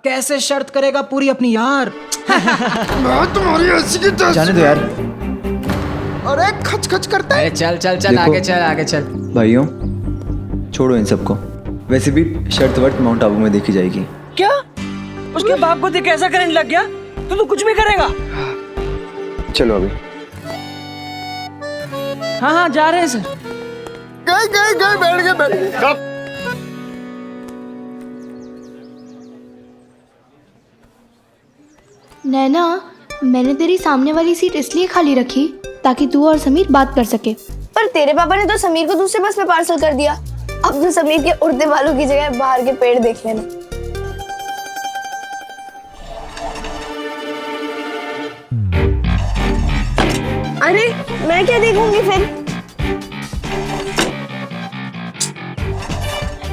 कैसे शर्त करेगा पूरी अपनी यार। मैं तुम्हारी ऐसी की तैसी। जाने दो यार। अरे खच खच करता है। अरे चल चल चल, देखो। आगे चल आगे चल। भाइयों छोड़ो इन सबको, वैसे भी शर्त वर्त माउंट आबू में देखी जाएगी। क्या उसके बाप को देख कैसा करंट लग गया? तो कुछ भी करेगा। चलो अभी। हाँ हाँ जा रहे हैं सर। गए गए गए, बैठ गए बैठ गए। कब? नैना, मैंने तेरी सामने वाली सीट इसलिए खाली रखी ताकि तू और समीर बात कर सके। पर तेरे पापा ने तो समीर को दूसरे बस में पार्सल कर दिया। अब तो समीर के उड़ने वालों की जगह बाहर के पेड़ देख लेना। अरे मैं क्या देखूंगी फिर?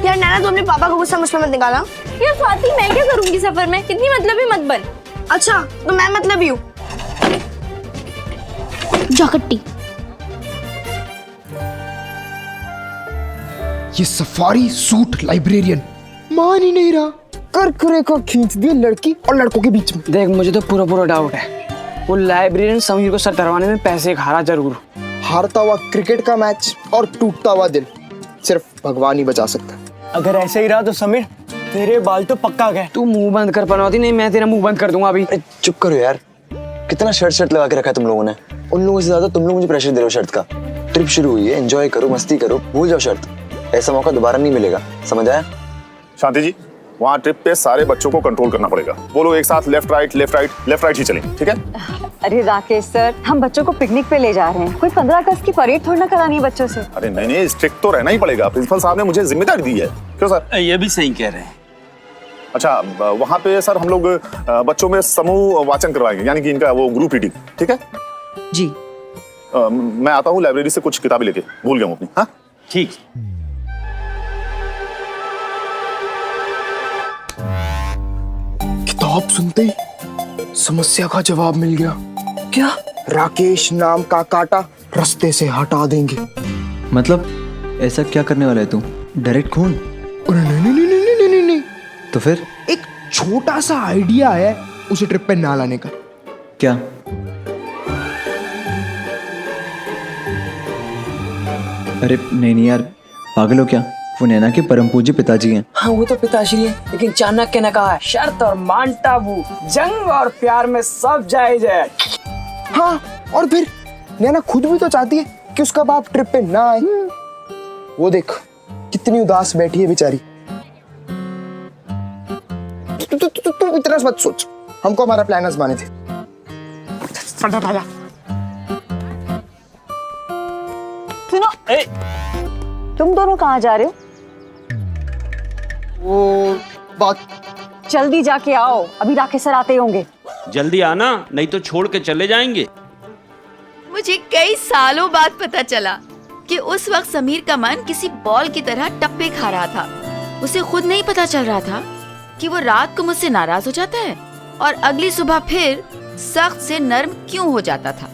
यार नैना, तू अपने पापा को गुस्सा मुझ पर मत निकाला। यार स्वाति, मैं क्या करूंगी सफर में? कितनी मतलबी मत बन। अच्छा तो मैं मतलब ही हूँ। जाकट्टी। ये सफारी सूट लाइब्रेरियन मान ही नहीं रहा। कर्क रेखा खींच दी लड़की और लड़कों के बीच में। देख मुझे तो पूरा डाउट है, वो लाइब्रेरियन समीर को सर धरवाने में पैसे हारा जरूर। हारता हुआ क्रिकेट का मैच और टूटता हुआ दिल सिर्फ भगवान ही बचा सकता है। अगर ऐसे ही रहा तो समीर तेरे बाल तो पक्का गए। तू मुंह बंद कर पनौती, नहीं मैं तेरा मुंह बंद कर दूंगा अभी। चुप करो यार, कितना शर्ट लगा के रखा है तुम लोगों ने। उन लोगों से ज्यादा तुम लोग मुझे प्रेशर दे रहे हो शर्ट का। ट्रिप शुरू हुई है, एंजॉय करो, मस्ती करो, भूल जाओ शर्त। ऐसा मौका दोबारा नहीं मिलेगा, समझ आया? शांति जी, वहाँ ट्रिप पे सारे बच्चों को कंट्रोल करना पड़ेगा। बोलो एक साथ left right left right left right ही चलें, ठीक है? अरे राकेश सर, हम बच्चों को पिकनिक पे ले जा रहे हैं, कोई 15 अगस्त की परेड थोड़ी ना करानी है बच्चों से। अरे नहीं, स्ट्रिक्ट तो रहना ही पड़ेगा। प्रिंसिपल साहब ने मुझे जिम्मेदारी दी है। क्यों सर? ये भी सही कह रहे हैं। अच्छा, वहाँ पे सर हम लोग बच्चों में समूह वाचन करवाएंगे, यानी कि इनका वो ग्रुप रीडिंग, ठीक है जी। मैं आता हूँ लाइब्रेरी से कुछ किताबें लेके, भूल गया हूँ अपनी। हाँ ठीक। किताब सुनते ही समस्या का जवाब मिल गया। क्या? राकेश नाम का कांटा रास्ते से हटा देंगे। मतलब ऐसा क्या करने वाला है तू? डायरेक्ट खून? अरे नहीं नहीं नहीं नहीं नहीं नहीं नहीं, तो फिर एक छोटा सा आइडिया है उसे ट्रिप पे ना लाने का। क्या? अरे नहीं यार, पागल हो क्या? वो नैना के परम पूज्य पिताजी हैं। हाँ वो तो पिताश्री है, लेकिन चाणक्य ने कहा है शर्त और माउंट आबू, जंग और प्यार में सब जायज है। हाँ, और फिर नैना खुद भी तो चाहती है कि उसका बाप ट्रिप पे ना आए। वो देख कितनी उदास बैठी है बेचारी। तू इतना मत सोच, हमको हमारा प्लान आजमाने थे। सुनो, तुम दोनों कहाँ जा रहे हो? वो बात जल्दी जाके आओ, अभी राकेश सर आते होंगे। जल्दी आना, नहीं तो छोड़ के चले जाएंगे। मुझे कई सालों बाद पता चला कि उस वक्त समीर का मन किसी बॉल की तरह टप्पे खा रहा था। उसे खुद नहीं पता चल रहा था कि वो रात को मुझसे नाराज हो जाता है और अगली सुबह फिर सख्त से नर्म क्यों हो जाता था।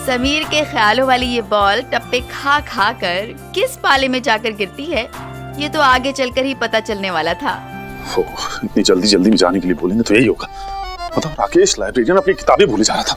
समीर के ख्यालों वाली ये बॉल टप्पे खा खा कर किस पाले में जाकर गिरती है, ये तो आगे चलकर ही पता चलने वाला था। इतनी जल्दी में जाने के लिए बोलेंगे तो यही होगा। मतलब राकेश लाइब्रेरियन अपनी किताबें भूले जा रहा था।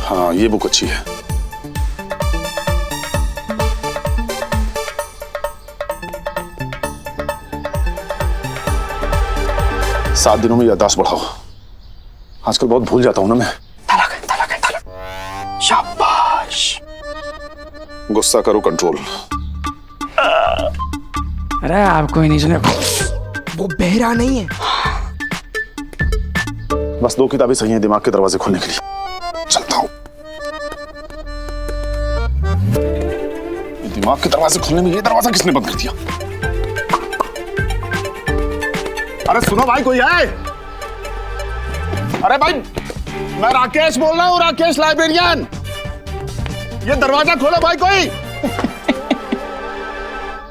हाँ ये बुक अच्छी है। सात दिनों में याददाश्त बढ़ाओ। आजकल बहुत भूल जाता हूं ना मैं। शाबाश। गुस्सा करो कंट्रोल। अरे आप कोई नहीं सुने। वो बहरा नहीं है। बस 2 किताबें सही हैं दिमाग के दरवाजे खोलने के लिए। चलता हूं। दिमाग के दरवाजे खोलने में ये दरवाजा किसने बंद कर दिया? अरे सुनो भाई, कोई है? अरे भाई, मैं राकेश बोल रहा हूँ, राकेश लाइब्रेरियन। ये दरवाजा खोलो भाई कोई।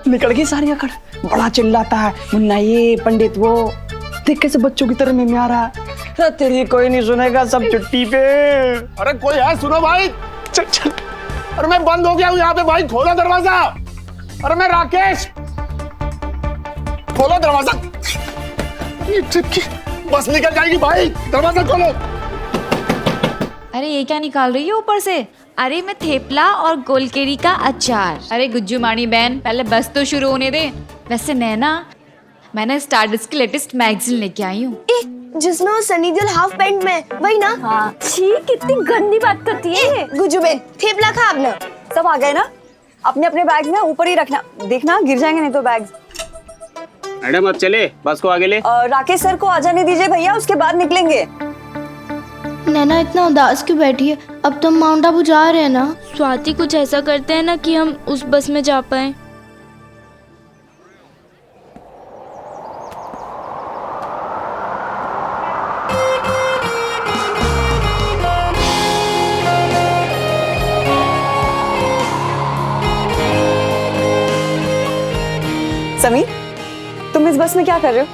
निकल गई सारी अकड़। बड़ा चिल्लाता है, मुन्ना ये पंडित वो, देख कैसे बच्चों की तरह में आ रहा है। अरे तेरी कोई नहीं सुनेगा, सब छुट्टी पे। अरे कोई है, सुनो भाई। चल चल। अरे मैं बंद हो गया हूँ यहाँ पे भाई, खोलो दरवाजा। अरे मैं राकेश, खोलो दरवाजा। ये ट्रिप की बस निकल जाएगी भाई, दरवाजा खोलो। अरे ये क्या निकाल रही है ऊपर से? अरे मैं थेपला और गोलकेरी का अचार। अरे गुज्जू मानी बहन, पहले बस तो शुरू होने दे। वैसे नैना, मैंने स्टारडस्ट की लेटेस्ट मैगजीन लेके आई हूँ। जिसमें वो सनी देओल हाफ पैंट में, वही ना? हाँ। छी, कितनी गंदी बात करती है। गुज्जू बहन, थेपला खा अपना। सब आ गए ना? अपने अपने बैग ना ऊपर ही रखना, देखना गिर जाएंगे नहीं तो बैग। मैडम अब चले, बस को आगे ले। राकेश सर को आ जाने दीजिए भैया, उसके बाद निकलेंगे। नैना इतना उदास क्यों बैठी है? अब तो हम माउंट आबू जा रहे हैं ना। स्वाति, कुछ ऐसा करते हैं ना कि हम उस बस में जा पाए। समीर, तुम इस बस में क्या कर रहे हो?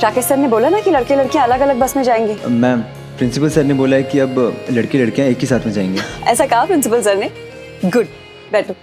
राकेश सर ने बोला ना कि लड़के लड़कियां अलग अलग बस में जाएंगे। मैम, प्रिंसिपल सर ने बोला है कि अब लड़के लड़कियां एक ही साथ में जाएंगे। ऐसा कहा प्रिंसिपल सर ने? गुड, बैठो।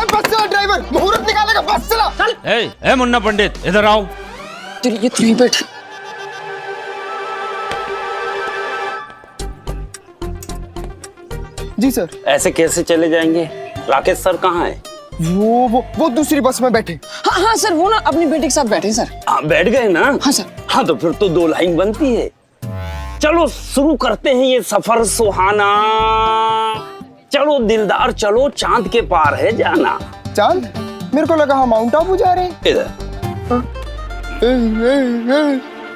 बस चला ड्राइवर, मुहूर्त निकालेगा, बस चला। चल। ए मुन्ना पंडित, इधर आओ। ये तू बैठ। जी सर। ऐसे कैसे चले जाएंगे? राकेश सर कहाँ है? वो दूसरी बस में बैठे। हाँ हाँ सर, वो ना अपनी बेटी के साथ बैठे सर। हाँ, बैठ गए ना? हाँ सर। हाँ तो फिर तो दो लाइन बनती है। चलो शुरू करते हैं ये सफर सुहाना। चलो दिलदार, चलो चांद के पार है जाना। चांद? मेरे को लगा हम माउंट आबू जा रहे हैं। इधर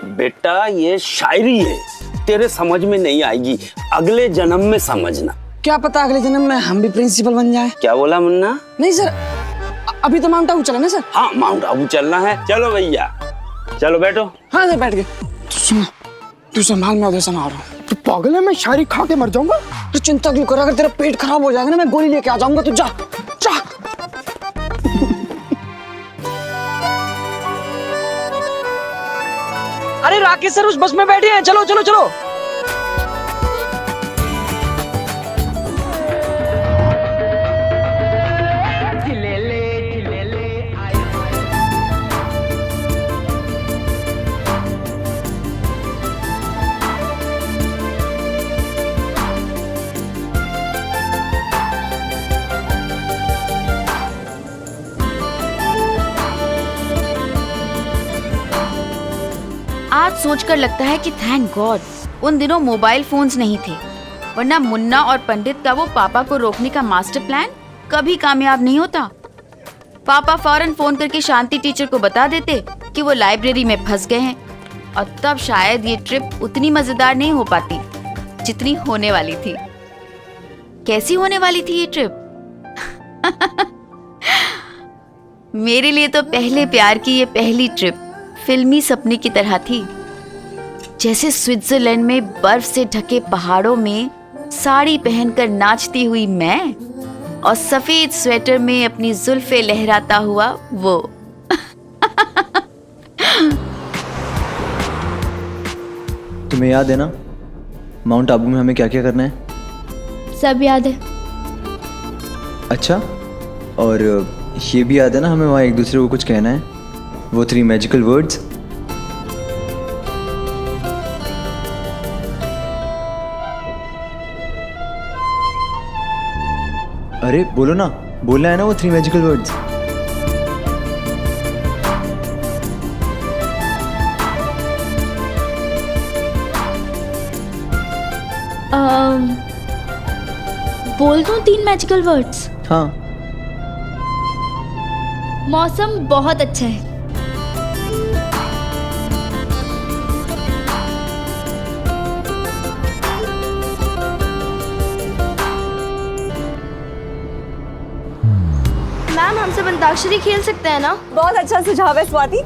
बेटा, ये शायरी है, तेरे समझ में नहीं आएगी, अगले जन्म में समझना। क्या पता अगले जन्म में हम भी प्रिंसिपल बन जाए। क्या बोला मुन्ना? नहीं सर, अभी तो माउंट आबू चला ना सर। हाँ, माउंट आबू चलना है। चलो भैया, चलो बैठो। हाँ सर, बैठ गए। तू संभाल, मैं उधर संभाल रहा हूँ। तू पागल है? मैं शायरी खा के मर जाऊंगा। तू चिंता क्यों कर रहा? अगर तेरा पेट खराब हो जाएगा ना, मैं गोली लेके आ जाऊंगा। तू जा जा। अरे राकेश सर उस बस में बैठे हैं, चलो चलो चलो। आज सोचकर लगता है कि थैंक गॉड उन दिनों मोबाइल फोन्स नहीं थे, वरना मुन्ना और पंडित का वो पापा को रोकने का मास्टर प्लान कभी कामयाब नहीं होता। पापा फौरन फोन करके शांति टीचर को बता देते कि वो लाइब्रेरी में फंस गए हैं, और तब शायद ये ट्रिप उतनी मजेदार नहीं हो पाती जितनी होने वाली थी। कैसी होने वाली थी ये ट्रिप? मेरे लिए तो पहले प्यार की ये पहली ट्रिप फिल्मी सपने की तरह थी। जैसे स्विट्जरलैंड में बर्फ से ढके पहाड़ों में साड़ी पहनकर नाचती हुई मैं और सफेद स्वेटर में अपनी जुल्फे लहराता हुआ वो। तुम्हें याद है ना माउंट आबू में हमें क्या क्या करना है? सब याद है। अच्छा, और ये भी याद है ना हमें वहाँ एक दूसरे को कुछ कहना है, वो 3 मैजिकल वर्ड्स। अरे बोलो ना, बोलना है ना वो 3 मैजिकल वर्ड्स। बोल दूं 3 मैजिकल वर्ड्स? हाँ। मौसम बहुत अच्छा है। मैम हमसे अंताक्षरी खेल सकते हैं ना? बहुत अच्छा सुझाव है स्वाति।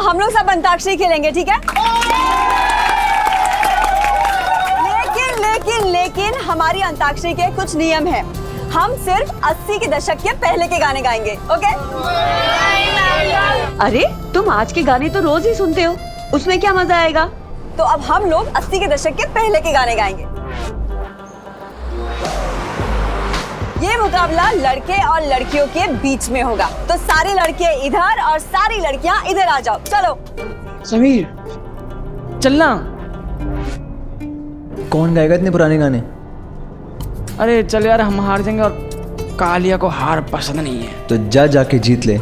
हम लोग सब अंताक्षरी खेलेंगे, ठीक है? लेकिन हमारी अंताक्षरी के कुछ नियम हैं। हम सिर्फ 80 के दशक के पहले के गाने गाएंगे, ओके? अरे तुम आज के गाने तो रोज ही सुनते हो, उसमें क्या मजा आएगा? तो अब हम लोग 80 के दशक के पहले के गाने गाएंगे। ये मुकाबला लड़के और लड़कियों के बीच में होगा, तो सारी लड़के इधर और सारी लड़कियां इधर आ जाओ। चलो समीर चलना। कौन गाएगा इतने पुराने गाने? अरे चल यार, हम हार जाएंगे और कालिया को हार पसंद नहीं है। तो जा जाके जीत ले।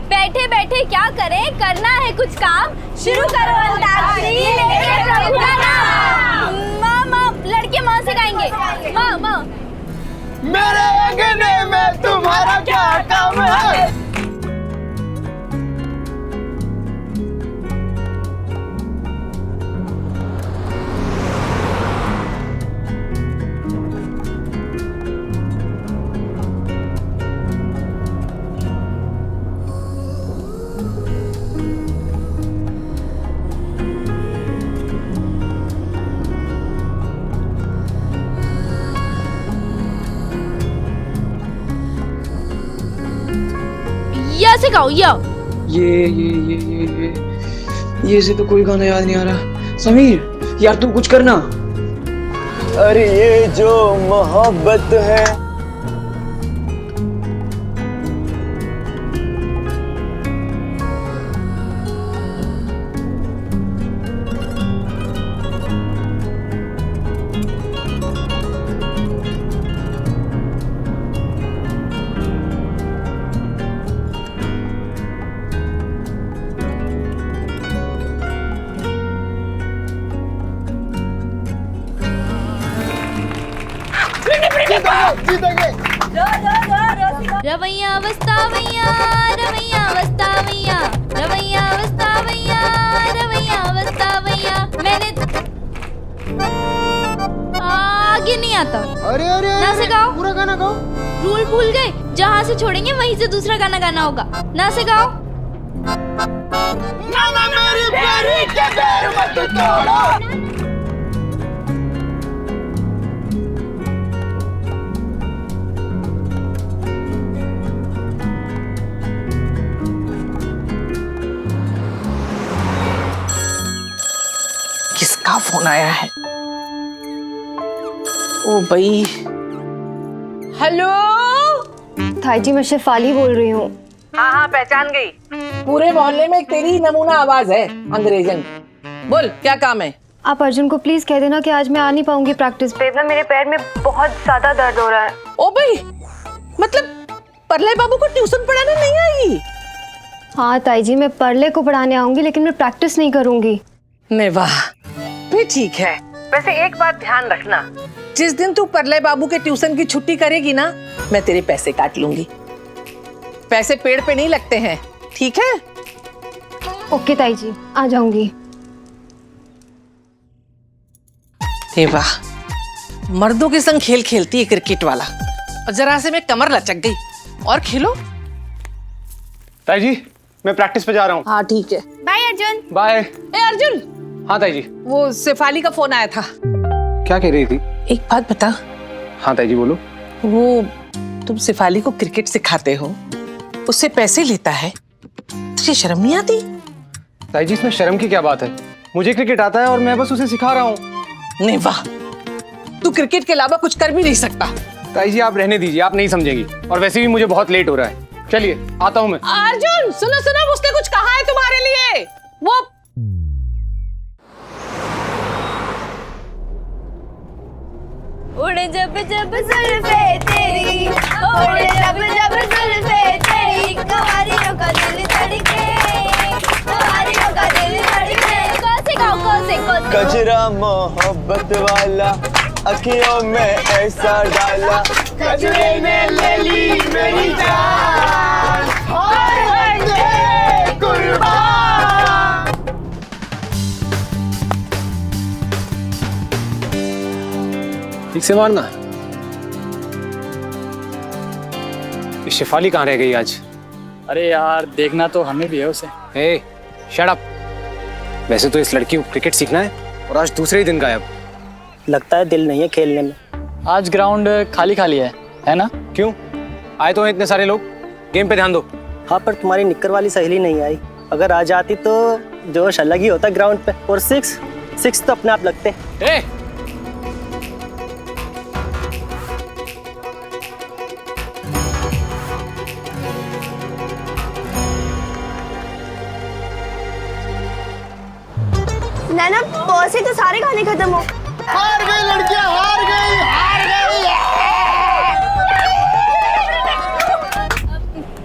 बैठे बैठे क्या करें, करना है कुछ काम, शुरू करो अंताक्षरी लेके प्रभु का नाम। माँ माँ लड़के माँ से गाएंगे। माँ माँ मेरे अंगने में तुम्हारा क्या काम है? या से गाओ या। ये से तो कोई गाना याद नहीं आ रहा। समीर यार तू कुछ करना। अरे ये जो मोहब्बत है। रवैया वस्तावैया रवैया वस्तावैया रवैया वस्तावैया रवैया वस्तावैया। मैंने आगे नहीं आता। अरे अरे ना से गाओ, पूरा गाना गाओ। रूल भूल गए, जहाँ से छोड़ेंगे वहीं से दूसरा गाना गाना होगा। ना से गाओ। मेरी प्यारी के पैर मत तोड़ो। किसका फोन आया है? ओ भाई। हेलो। ताई जी मैं शेफाली बोल रही हूँ। हाँ हाँ पहचान गई। पूरे मोहल्ले में तेरी नमूना आवाज है अंग्रेजन। बोल क्या काम है? आप अर्जुन को प्लीज कह देना कि आज मैं आ नहीं पाऊंगी प्रैक्टिस पे। ना मेरे पैर में बहुत ज्यादा दर्द हो रहा है। ओ भाई, मतलब परले बाबू को ट्यूशन पढ़ाने नहीं आएगी? हाँ ताई जी मैं परले को पढ़ाने आऊंगी, लेकिन मैं प्रैक्टिस नहीं करूंगी। नहीं वाह, भी ठीक है। वैसे एक बात ध्यान रखना, जिस दिन तू परले बाबू के ट्यूशन की छुट्टी करेगी ना, मैं तेरे पैसे काट लूंगी। पैसे पेड़ पे नहीं लगते हैं, ठीक है? ओके ताई जी, आ जाऊंगी। वाह, मर्दों के संग खेल खेलती है क्रिकेट वाला, और जरा से मैं कमर लचक गई। और खेलो। ताई जी मैं प्रैक्टिस पे जा रहा हूँ। हाँ ठीक है, बाय अर्जुन। बाय। ए अर्जुन। हाँ ताई जी। वो शेफाली का फोन आया था। क्या कह रही थी? एक बात बता। हाँ ताई जी बोलो। वो तुम शेफाली को क्रिकेट सिखाते हो, उससे पैसे लेता है, तुझे शर्म नहीं आती? ताई जी इसमें शर्म की क्या बात है? मुझे क्रिकेट आता है और मैं बस उसे सिखा रहा हूँ। नहीं वाह, तू क्रिकेट के अलावा कुछ कर भी नहीं सकता। ताई जी आप रहने दीजिए, आप नहीं समझेंगी, और वैसे भी मुझे बहुत लेट हो रहा है। चलिए आता हूँ मैं। अर्जुन सुनो सुनो, उसने कुछ कहा है तुम्हारे लिए। वो उड़े जब जब जुल्फे तेरी, उड़े जब जब जुल्फे तेरी, कवारियों का दिल धड़के, कवारियों का दिल धड़के। कौन से गाँव कौन से कजरा मोहब्बत वाला अखियों में ऐसा डाला, कजरे ने ले ली मेरी जान, हाय हाय कुर्बान। ठीक से मारना। ये शिफाली कहाँ रह गई आज? अरे यार देखना तो हमें भी है उसे। ए, शट अप। वैसे तो इस लड़की को क्रिकेट सीखना है और आज दूसरे ही दिन गायब। लगता है दिल नहीं है खेलने में। आज ग्राउंड खाली खाली है ना? क्यों? आए तो हैं इतने सारे लोग, गेम पे ध्यान दो। हाँ पर तुम्हारी निक्कर वाली सहेली नहीं आई, अगर आ जाती तो जोश अलग ही होता ग्राउंड पे। और सिक्स तो अपने आप लगते। ए! नैना बहुत से तो सारे गाने खत्म हो। हार गई लड़कियां, हार गई, हार गई।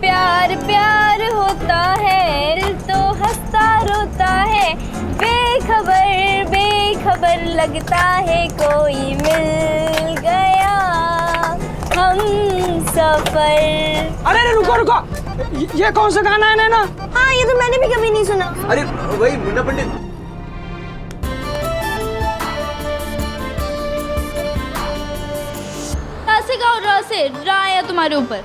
प्यार प्यार होता है, दिल तो हंसता रोता है, बेखबर बेखबर लगता है कोई मिल गया हम सफर। अरे रुको रुको, ये कौन सा गाना है नैना? हाँ ये तो मैंने भी कभी नहीं सुना। अरे वही मुन्ना पंडित। से गाओ, रा से, रा आया तुम्हारे ऊपर।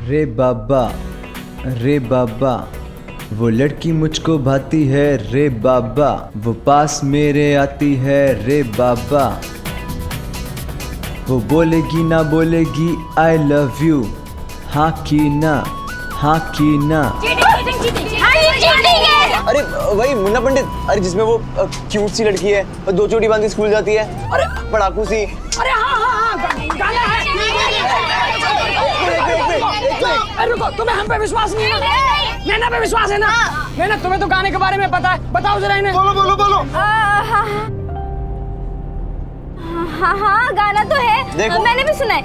रे बाबा वो लड़की मुझको भाती है रे बाबा, वो पास मेरे आती है रे बाबा, वो बोलेगी ना बोलेगी आई लव यू, हाँ की ना, हाँ की ना। अरे वही मुन्ना पंडित, अरे जिसमें वो क्यूट सी लड़की है और 2 चोटी बांध के स्कूल जाती है, अरे पढ़ाकू सी। अरे हाँ गाना है। अरे रुको, तुम्हें हम पे विश्वास नहीं है ना? नैना पे विश्वास है ना? नैना तुम्हें तो गाने के बारे में पता है, बताओ जरा इन्हें। बोलो। हाँ गाना तो है, मैंने भी सुना है।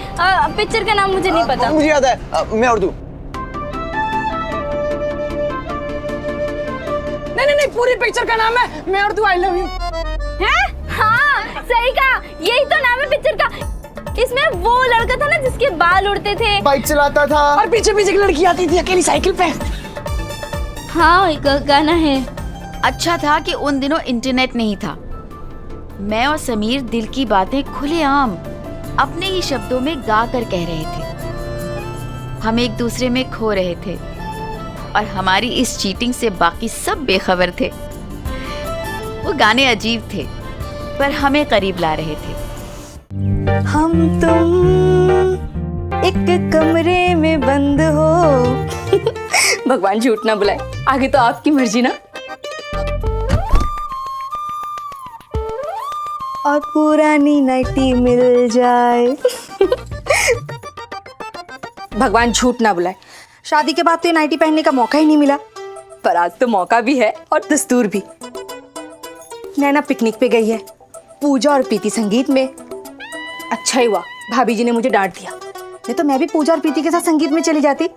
पिक्चर का नाम मुझे नहीं पता। मुझे याद है, मैं और तू। नहीं पूरी पिक्चर का नाम है मैं और तू आई लव यू। हैं? हाँ सही कहा, यही तो नाम है पिक्चर का। इसमें वो लड़का था ना जिसके बाल उड़ते थे, बाइक चलाता था और पीछे पीछे की लड़की आती थी अकेली साइकिल पे। हाँ गाना है। अच्छा था कि उन दिनों इंटरनेट नहीं था। मैं और समीर दिल की बातें खुलेआम अपने ही शब्दों में गा कर कह रहे थे। हम एक दूसरे में खो रहे थे और हमारी इस चीटिंग से बाकी सब बेखबर थे। वो गाने अजीब थे पर हमें करीब ला रहे थे। हम तुम एक कमरे में बंद हो। भगवान झूठ ना बुलाए, आगे तो आपकी मर्जी ना। और पुरानी नाइटी मिल जाए। भगवान झूठ ना बुलाए, शादी के बाद तो ये नाइटी पहनने का मौका ही नहीं मिला, पर आज तो मौका भी है और दस्तूर भी। नैना पिकनिक पे गई है, पूजा और प्रीति संगीत में। अच्छा ही हुआ भाभी जी ने मुझे डांट दिया, नहीं तो मैं भी पूजा और प्रीति के साथ संगीत में चली जाती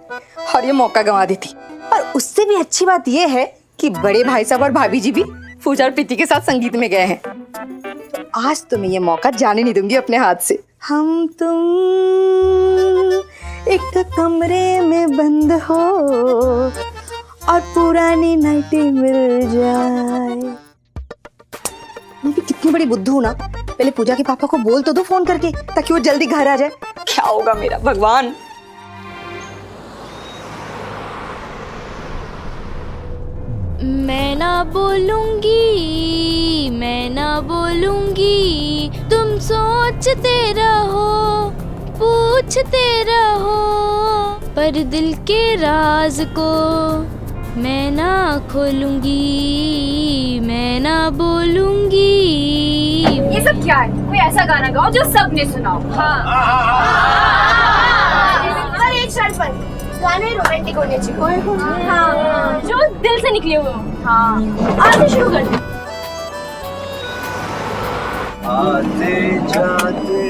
और ये मौका गंवा देती। और उससे भी अच्छी बात ये है कि बड़े भाई साहब और भाभी जी भी पूजा और प्रीति के साथ संगीत में गए हैं। आज तो मैं ये मौका जाने नहीं दूंगी अपने हाथ से। हम तुम एक कमरे में बंद हो और पुरानी नाइटी मिल जाए। मैं भी कितनी बड़ी बुद्धू हूं ना, पहले पूजा के पापा को बोल तो दो फोन करके, ताकि वो जल्दी घर आ जाए। क्या होगा मेरा भगवान। मैं ना बोलूंगी, मैं ना बोलूंगी, तुम सोचते रहो, पूछते रहो, पर दिल के राज को मैं ना खोलूंगी, मैं ना बोलूंगी। ये सब क्या है? कोई ऐसा गाना गाओ जो सबने सुनाओ। हाँ। और एक शर्त पर, गाने रोमांटिक होने चाहिए। हाँ, जो दिल से निकले हुए हो। हाँ, आज से शुरू कर दो। आते जाते।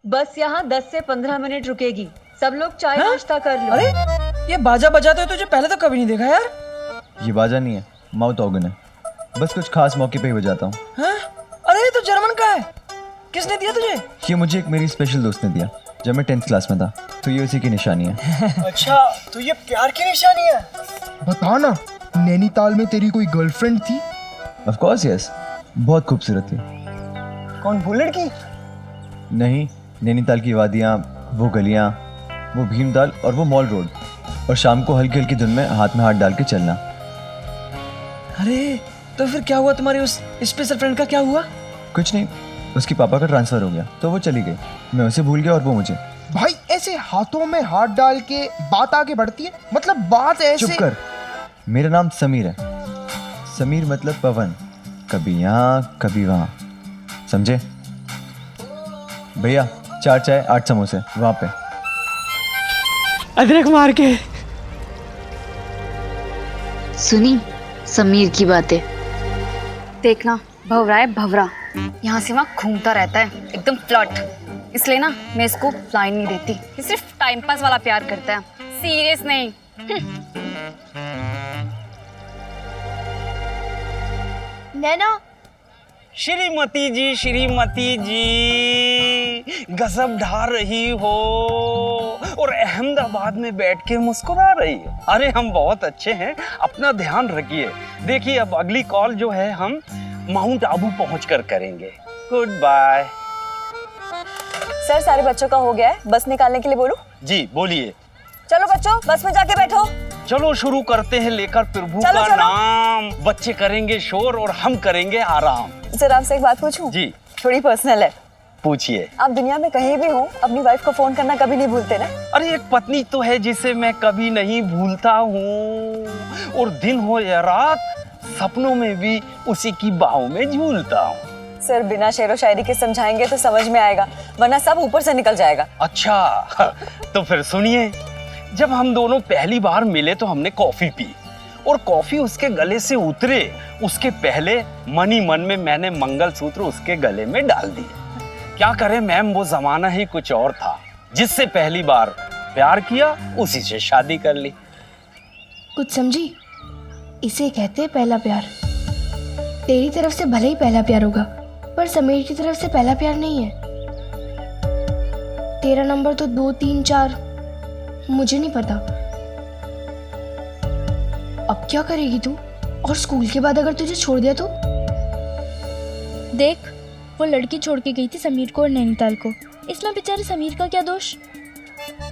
बस यहाँ 10 से 15 मिनट रुकेगी। सब लोग चाय नाश्ता कर लो। अरे ये बाजा बजाते हुए तुझे पहले तो कभी नहीं देखा यार। ये बाजा नहीं है, माउथ ऑर्गन है। बस कुछ खास मौके पे ही बजाता हूँ। अरे ये तो जर्मन का है। किसने दिया तुझे? ये मुझे एक मेरी स्पेशल दोस्त ने दिया जब मैं 10th क्लास में था, तो ये उसी की निशानी है। अच्छा, तो ये प्यार की निशानी है। बता ना, नैनीताल में तेरी कोई गर्लफ्रेंड थी? ऑफ कोर्स यस, बहुत खूबसूरत थी। कौन, वो लड़की? नहीं, नैनीताल की वादियाँ, वो गलियाँ, वो भीमताल और वो मॉल रोड, और शाम को हल्की हल्की धुन में हाथ में हाथ डाल के चलना। अरे तो फिर क्या हुआ तुम्हारी उस स्पेशल फ्रेंड का? क्या हुआ? कुछ नहीं, उसके पापा का ट्रांसफर हो गया तो वो चली गई। मैं उसे भूल गया और वो मुझे। भाई ऐसे हाथों में हाथ डाल के बात आगे बढ़ती है? मतलब बात ऐसे। चुप कर, मेरा नाम समीर है। समीर मतलब पवन, कभी यहाँ कभी वहाँ, समझे? भैया 4 चाय 8 समोसे वहाँ पे। अदरक मार के। सुनी समीर की बातें। देखना भवरा है भवरा, यहाँ से वहाँ घूमता रहता है, एकदम फ्लर्ट। इसलिए ना मैं इसको लाइन नहीं देती। ये सिर्फ टाइम पास वाला प्यार करता है, सीरियस नहीं। नैना। श्रीमती जी गजब ढा रही हो और अहमदाबाद में बैठ के मुस्कुरा रही हो। अरे हम बहुत अच्छे हैं, अपना ध्यान रखिए। देखिए अब अगली कॉल जो है हम माउंट आबू पहुंचकर करेंगे। Good bye. सर सारे बच्चों का हो गया है, बस निकालने के लिए बोलूं? जी बोलिए। चलो बच्चों, बस में जाके बैठो। चलो शुरू करते हैं, लेकर प्रभु चलो, का चलो। नाम। बच्चे करेंगे शोर और हम करेंगे आराम। सर आपसे एक बात पूछूं? जी थोड़ी पर्सनल है। पूछिए। आप दुनिया में कहीं भी हो, अपनी वाइफ को फोन करना कभी नहीं भूलते ना? अरे एक पत्नी तो है जिसे मैं कभी नहीं भूलता हूँ, और दिन हो या रात सपनों में भी उसी की बाहों में झूलता हूँ। सर बिना शेरो शायरी के समझाएंगे तो समझ में आएगा, वरना सब ऊपर से निकल जाएगा। अच्छा तो फिर सुनिए। जब हम दोनों पहली बार मिले तो हमने कॉफी पी, और कॉफी उसके गले से उतरे उसके पहले मन ही मन में मैंने मंगलसूत्र उसके गले में डाल दिए। क्या करें मैम, वो जमाना ही कुछ और था। जिससे पहली बार प्यार किया उसी से शादी कर ली। कुछ समझी? इसे कहते हैं पहला प्यार। तेरी तरफ से भले ही पहला प्यार होगा, पर समीर की तरफ से पहला प्यार नहीं है। तेरा नंबर तो 2 3 4 मुझे नहीं पता। अब क्या करेगी तू? और स्कूल के बाद अगर तुझे छोड़ दिया तो? देख, वो लड़की छोड़ के गई थी समीर को और नैनीताल को। इसमें बेचारे समीर का क्या दोष?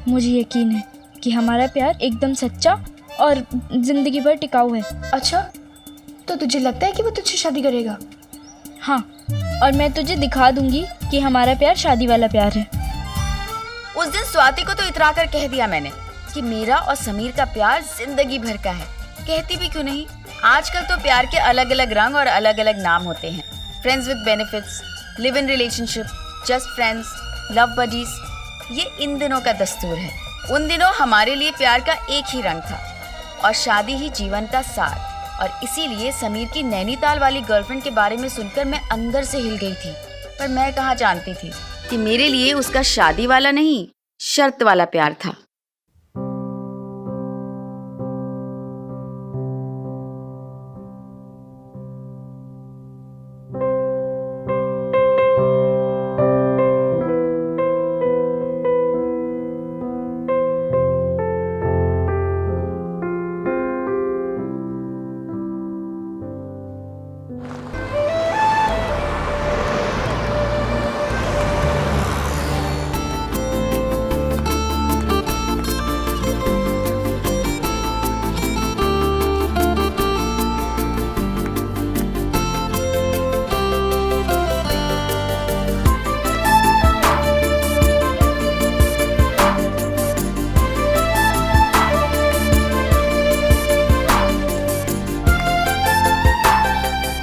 मुझे यकीन है कि हमारा प्यार एकदम सच्चा और जिंदगी भर टिकाऊ है। अच्छा, तो तुझे लगता है कि वो तुझसे शादी करेगा? हाँ, और मैं तुझे दिखा दूंगी कि हमारा प्यार शादी वाला प्यार है। उस दिन स्वाति को तो इतरा कर कह दिया मैंने कि मेरा और समीर का प्यार जिंदगी भर का है। कहती भी क्यों नहीं। आजकल तो प्यार के अलग अलग रंग और अलग अलग नाम होते हैं। Friends with benefits, live in relationship, just friends, love buddies. ये इन दिनों का दस्तूर है। उन दिनों हमारे लिए प्यार का एक ही रंग था और शादी ही जीवन का सार। और इसीलिए समीर की नैनीताल वाली गर्लफ्रेंड के बारे में सुनकर मैं अंदर से हिल गई थी। पर मैं कहाँ जानती थी कि मेरे लिए उसका शादी वाला नहीं, शर्त वाला प्यार था।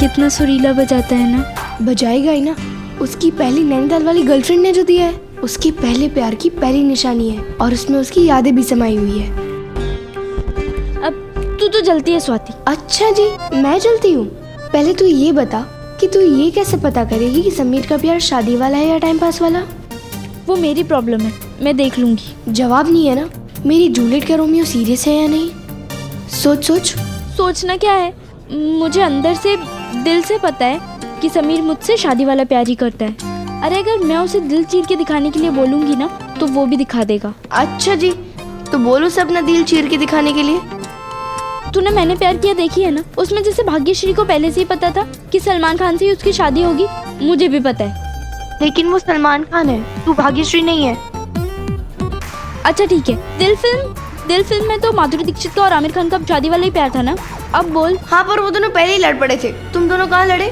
कितना सुरीला बजाता है ना। बजाएगा ही ना, उसकी पहली नैनीताल वाली गर्लफ्रेंड ने जो दिया है, उसके पहले प्यार की पहली निशानी है और उसमें उसकी यादें भी समाई हुई है। अब तू तो जलती है स्वाति। अच्छा जी, मैं जलती हूँ? पहले तू ये बता कि तू ये कैसे पता करेगी कि समीर का प्यार शादी वाला है या टाइम पास वाला? वो मेरी प्रॉब्लम है, मैं देख लूंगी। जवाब नहीं है ना? मेरी जूलियट का रोमियो सीरियस है या नहीं? सोच सोच। सोचना क्या है, मुझे अंदर से दिल से पता है कि समीर मुझसे शादी वाला प्यार ही करता है। अरे अगर मैं उसे दिल चीर के दिखाने के लिए बोलूंगी ना तो वो भी दिखा देगा। अच्छा जी, तो बोलो सब अपना दिल चीर के दिखाने के लिए। तूने मैंने प्यार किया देखी है ना, उसमें जैसे भाग्यश्री को पहले से ही पता था कि सलमान खान से ही उसकी शादी होगी, मुझे भी पता है। लेकिन वो सलमान खान है, तू भाग्यश्री नहीं है। अच्छा ठीक है, दिल फिल्म में तो माधुरी दीक्षित का और आमिर खान का शादी वाला ही प्यार था ना। अब बोल। हाँ, पर वो दोनों पहले ही लड़ पड़े थे, तुम दोनों कहाँ लड़े?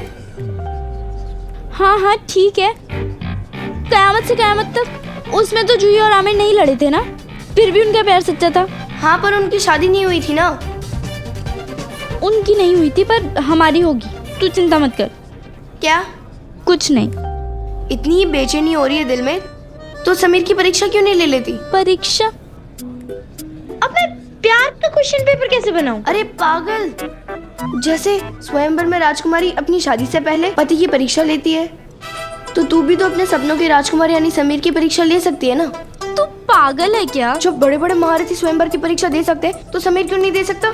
हाँ ठीक है, कयामत से कयामत तक उसमें तो जूही और आमिर नहीं लड़े थे ना, फिर भी उनका प्यार सच्चा था। हाँ, पर उनकी शादी नहीं हुई थी ना। उनकी नहीं हुई थी पर हमारी होगी, तू चिंता मत कर। क्या? कुछ नहीं। इतनी ही बेचैनी हो रही है दिल में तो समीर की परीक्षा क्यों नहीं ले लेती? परीक्षा? अब मैं प्यार का क्वेश्चन पेपर कैसे बनाऊं? अरे पागल, जैसे स्वयंवर में राजकुमारी अपनी शादी से पहले पति की परीक्षा लेती है, तो तू भी तो अपने सपनों के राजकुमार यानी समीर की परीक्षा ले सकती है ना। तू पागल है क्या? जब बड़े बड़े महारथी स्वयंवर की परीक्षा दे सकते तो समीर क्यों नहीं दे सकता?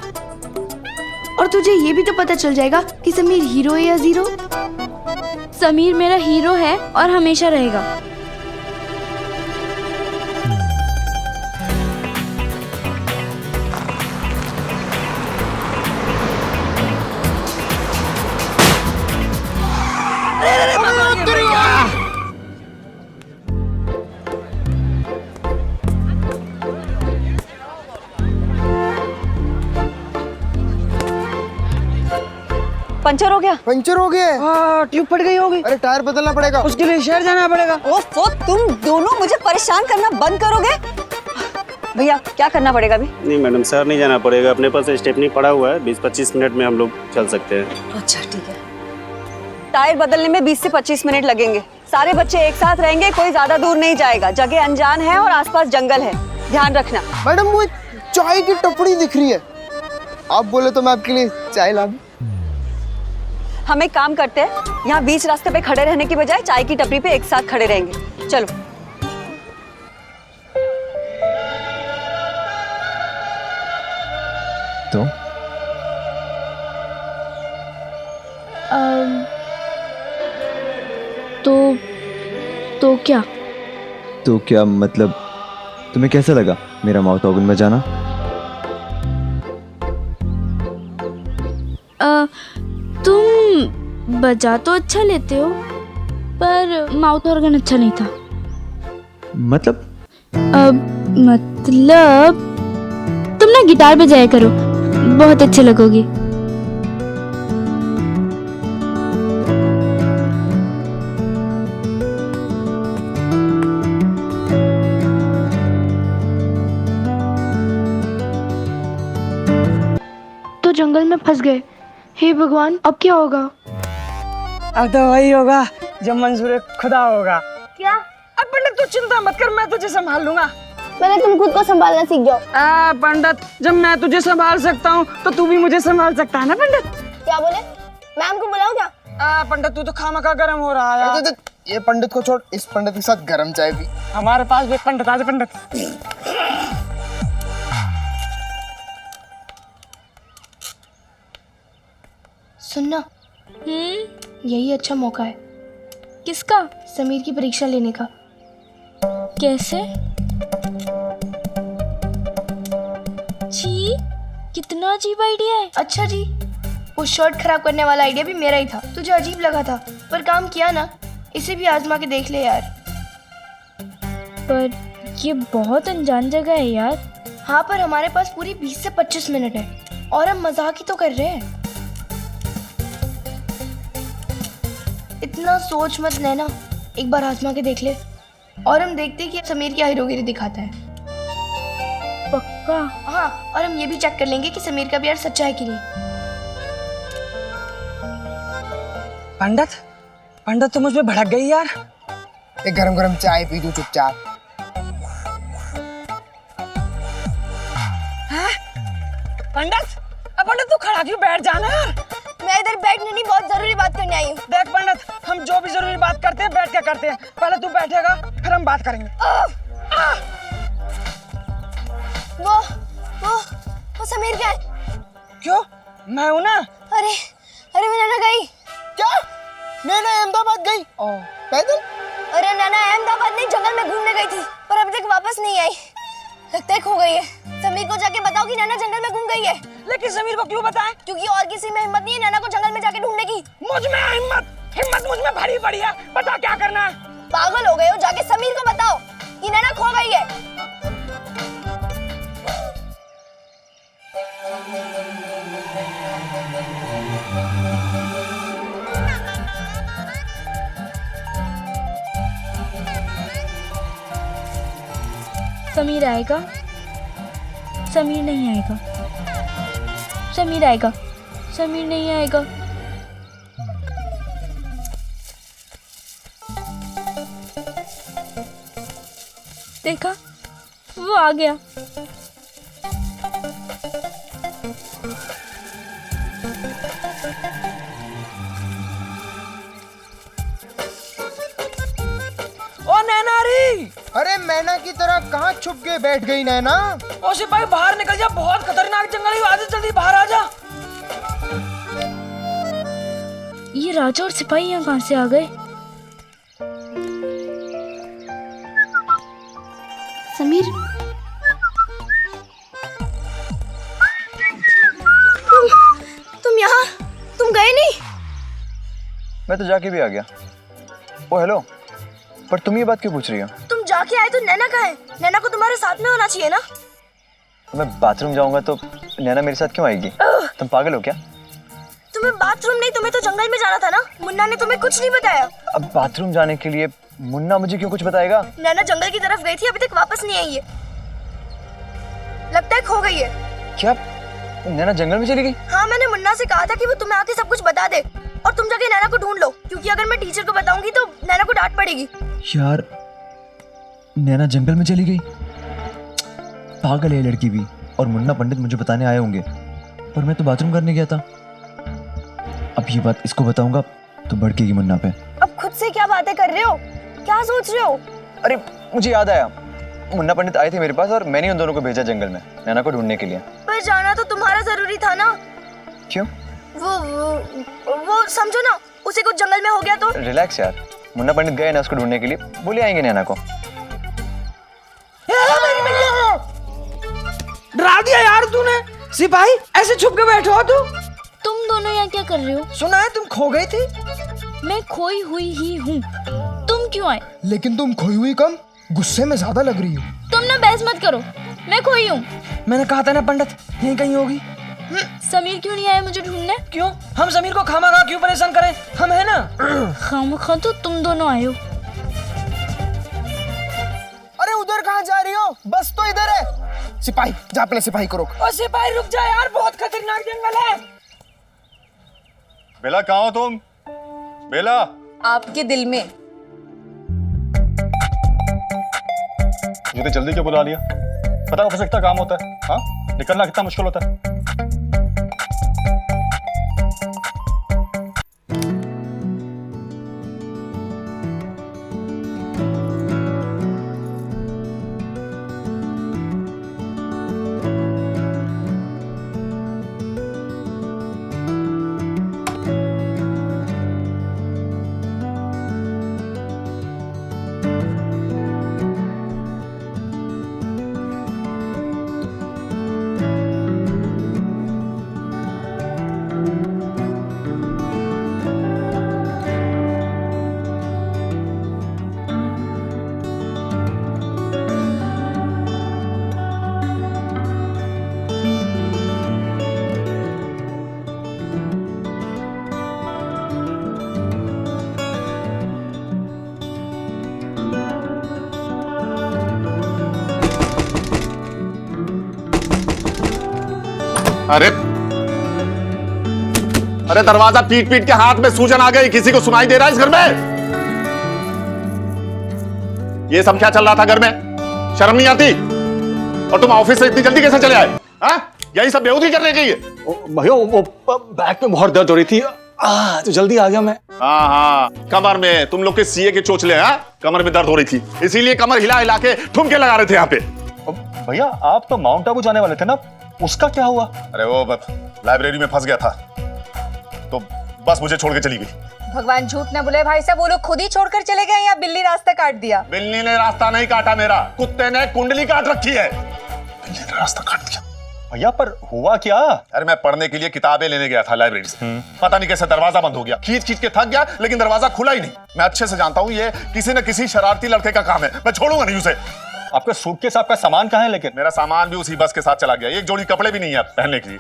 और तुझे ये भी तो पता चल जाएगा कि समीर हीरो है या जीरो। समीर मेरा हीरो है और हमेशा रहेगा। पंचर हो गया? पंचर हो गया? हाँ, ट्यूब फट गई होगी। अरे टायर बदलना पड़ेगा। उसके लिए शहर जाना पड़ेगा। ओफो, तुम दोनों मुझे परेशान करना बंद करोगे? भैया क्या करना पड़ेगा अभी? नहीं मैडम, शहर नहीं जाना पड़ेगा, अपने पास स्टेपनी पड़ा हुआ है, 20-25 मिनट में हम लोग चल सकते हैं। अच्छा ठीक है। टायर बदलने में 20 से 25 मिनट लगेंगे। सारे बच्चे एक साथ रहेंगे, कोई ज्यादा दूर नहीं जाएगा। जगह अनजान है और आसपास जंगल है, ध्यान रखना। मैडम वो चाय की टपड़ी दिख रही है, आप बोले तो मैं आपके लिए चाय ला दूं। हम एक काम करते हैं, यहाँ बीच रास्ते पे खड़े रहने की बजाय चाय की टपरी पे एक साथ खड़े रहेंगे। चलो। तो क्या? तो क्या मतलब, तुम्हें कैसा लगा मेरा माउथ ऑर्गन बजाना? तुम बजा तो अच्छा लेते हो पर माउथ ऑर्गन अच्छा नहीं था। मतलब? मतलब तुम ना गिटार बजाया करो, बहुत अच्छे लगोगे। तो जंगल में फंस गए। हे भगवान, अब क्या होगा? अब तो वही होगा जब मंजूर खुदा होगा। क्या? अब पंडित तू चिंता मत कर, मैं तुझे संभाल लूंगा। पहले तुम खुद को संभालना सीख जाओ। पंडित, जब मैं तुझे संभाल सकता हूँ तो तू भी मुझे संभाल सकता है ना पंडित? क्या बोले? मैम को बुलाऊं क्या? पंडित तू तो खामखा गरम हो रहा है यार। ये पंडित को छोड़, इस पंडित के साथ गरम चाय पी। हमारे पास भी पंडित, आज पंडित। सुनना, यही अच्छा मौका है। किसका? समीर की परीक्षा लेने का। कैसे? जी, कितना अजीब आइडिया है। अच्छा जी, वो शर्ट खराब करने वाला आइडिया भी मेरा ही था। तुझे अजीब लगा था पर काम किया ना, इसे भी आजमा के देख ले यार। पर ये बहुत अनजान जगह है यार। हाँ, पर हमारे पास पूरी 20 से 25 मिनट है और हम मजाक ही तो कर रहे हैं। इतना सोच मत लेना, एक बार आजमा के देख ले और हम देखते हैं कि समीर क्या हीरोगिरी दिखाता है। पक्का? हाँ, और हम ये भी चेक कर लेंगे कि समीर का प्यार सच्चा है कि नहीं। पंडित पंडित तो मुझ पे भड़क गई यार। एक गरम गरम चाय पी दो चुपचाप। पंडित पंडित तू खड़ा क्यों, बैठ जाना यार। मैं इधर बैठने नहीं, बहुत जरूरी बात करने आई हूँ। देख पंडित, हम जो भी जरूरी बात करते हैं बैठ के करते हैं। पहले तू बैठेगा फिर हम बात करेंगे। वो समीर क्या है? क्यों, मैं हूं ना। अरे अरे मैं नैना गई। क्या? नैना अहमदाबाद गई? पैदल? अरे नैना अहमदाबाद नहीं, जंगल में घूमने गई थी पर अभी तक वापस नहीं आई। लगता है खो गई है। समीर को जाके बताओ कि नैना जंगल में घूम गई है। लेकिन समीर को क्यों बताएं? क्योंकि और किसी में हिम्मत नहीं है नैना को जंगल में जाके ढूंढने की। मुझ में हिम्मत मुझ में भरी पड़ी है। बता क्या करना है। पागल हो गए हो, जाके समीर को बताओ कि नैना खो गई है। समीर आएगा? समीर नहीं आएगा। समीर आएगा? समीर नहीं आएगा। देखा, वो आ गया। ओ नैना री! अरे मैना की तरह कहाँ छुप के बैठ गई नैना? ओ सिपाही बाहर निकल जा, बहुत खतरनाक जंगल है। आज जल्दी बाहर आ जा। ये राजा और सिपाही यहाँ कहाँ से आ गए? समीर, तुम यहाँ? तुम गए नहीं? मैं तो जाके भी आ गया। ओ हेलो, पर तुम ये बात क्यों पूछ रही हो? तुम जाके आए तो नैना कहाँ है? नैना को तुम्हारे साथ में होना चाहिए ना। मैं बाथरूम जाऊंगा तो नैना मेरे साथ क्यों आएगी? तुम पागल हो क्या? तुम्हें बाथरूम नहीं, तुम्हें तो जंगल में जाना था ना। मुन्ना ने तुम्हें कुछ नहीं बताया। अब बाथरूम जाने के लिए मुन्ना मुझे क्यों कुछ बताएगा? नैना जंगल की तरफ गई थी, अभी तक वापस नहीं आई है। लगता है खो गई है। क्या नैना जंगल में चली गई? हाँ, मैंने मुन्ना से कहा था कि वो तुम्हें आके सब कुछ बता दे और तुम जाके नैना को ढूंढ लो, क्योंकि अगर मैं टीचर को बताऊंगी तो नैना को डांट पड़ेगी। यार नैना जंगल में चली गई? पागल है लड़की भी। और मुन्ना पंडित मुझे बताने आए होंगे, पर मैं तो बाथरूम करने गया था। अब ये बात इसको बताऊंगा तो भड़केगी मुन्ना पे। अब खुद से क्या बातें कर रहे हो? क्या सोच रहे हो? अरे मुझे याद आया, मुन्ना पंडित आए थे मेरे पास और मैंने उन दोनों को भेजा जंगल में नैना को ढूंढने के लिए। पर जाना तो तुम्हारा जरूरी था ना। क्यों? वो समझो ना, उसे कुछ जंगल में हो गया तो। रिलैक्स यार, मुन्ना पंडित गए ना उसको ढूंढने के लिए, बोले आएंगे नैना को। डरा दिया यार तूने। सिपाही ऐसे छुप के बैठे हो तुम दोनों यहाँ क्या कर रहे हो? सुना है तुम खो गई थी। मैं खोई हुई ही हूँ। तुम क्यों आए? लेकिन तुम खोई हुई कम, गुस्से में ज्यादा लग रही हो। तुम ना बहस मत करो, मैं खोई हूँ। मैंने कहा था ना पंडित यहीं कहीं होगी। समीर क्यों नहीं आया मुझे ढूंढने? क्यों? हम समीर को खामखा क्यों परेशान करें? हम है ना। खामखा तो तुम दोनों आए हो। अरे उधर कहाँ जा रही हो? बस तो इधर है। सिपाही जा, पहले सिपाही को रोक। ओ सिपाही रुक जा यार, बहुत खतरनाक जंगल है। बेला कहाँ हो तुम? बेला, आपके दिल में। इतनी जल्दी क्यों बुला लिया? पता ऑफिस कितना काम होता है। हाँ, निकलना कितना मुश्किल होता है। अरे अरे दरवाजा पीट पीट के हाथ में सूजन आ गई, किसी को सुनाई दे रहा है इस घर में? ये सब क्या चल रहा था घर में? शर्म नहीं आती? और तुम ऑफिस से इतनी जल्दी कैसे चले आए? यही सब बेहूदी करने के लिए? भैया वो बैक में बहुत दर्द हो रही थी, तो जल्दी आ गया मैं। हाँ, कमर में तुम लोग के सीए के चोचले, कमर में दर्द हो रही थी, इसीलिए कमर हिला हिला के ठुमके लगा रहे थे यहाँ पे। भैया आप तो माउंट आबू जाने वाले थे ना, उसका क्या हुआ? अरे वो लाइब्रेरी में फंस गया था, तो बस मुझे छोड़ के चली गई। भगवान झूठ ना बोले भाई साहब, वो लोग खुद ही छोड़कर चले गए या बिल्ली रास्ता काट दिया? बिल्ली ने रास्ता नहीं काटा मेरा, कुत्ते ने कुंडली काट रखी है। बिल्ली ने रास्ता काट दिया। भैया पर हुआ क्या? अरे मैं पढ़ने के लिए किताबें लेने गया था लाइब्रेरी से, पता नहीं कैसे दरवाजा बंद हो गया, खींच खींच के थक गया, लेकिन दरवाजा खुला ही नहीं। मैं अच्छे से जानता हूँ ये किसी न किसी शरारती लड़के का काम है, मैं छोड़ूंगा नहीं उसे। आपका सूटकेस, आपका सामान कहाँ है? लेकिन मेरा सामान भी उसी बस के साथ चला गया, एक जोड़ी कपड़े भी नहीं है पहनने के लिए।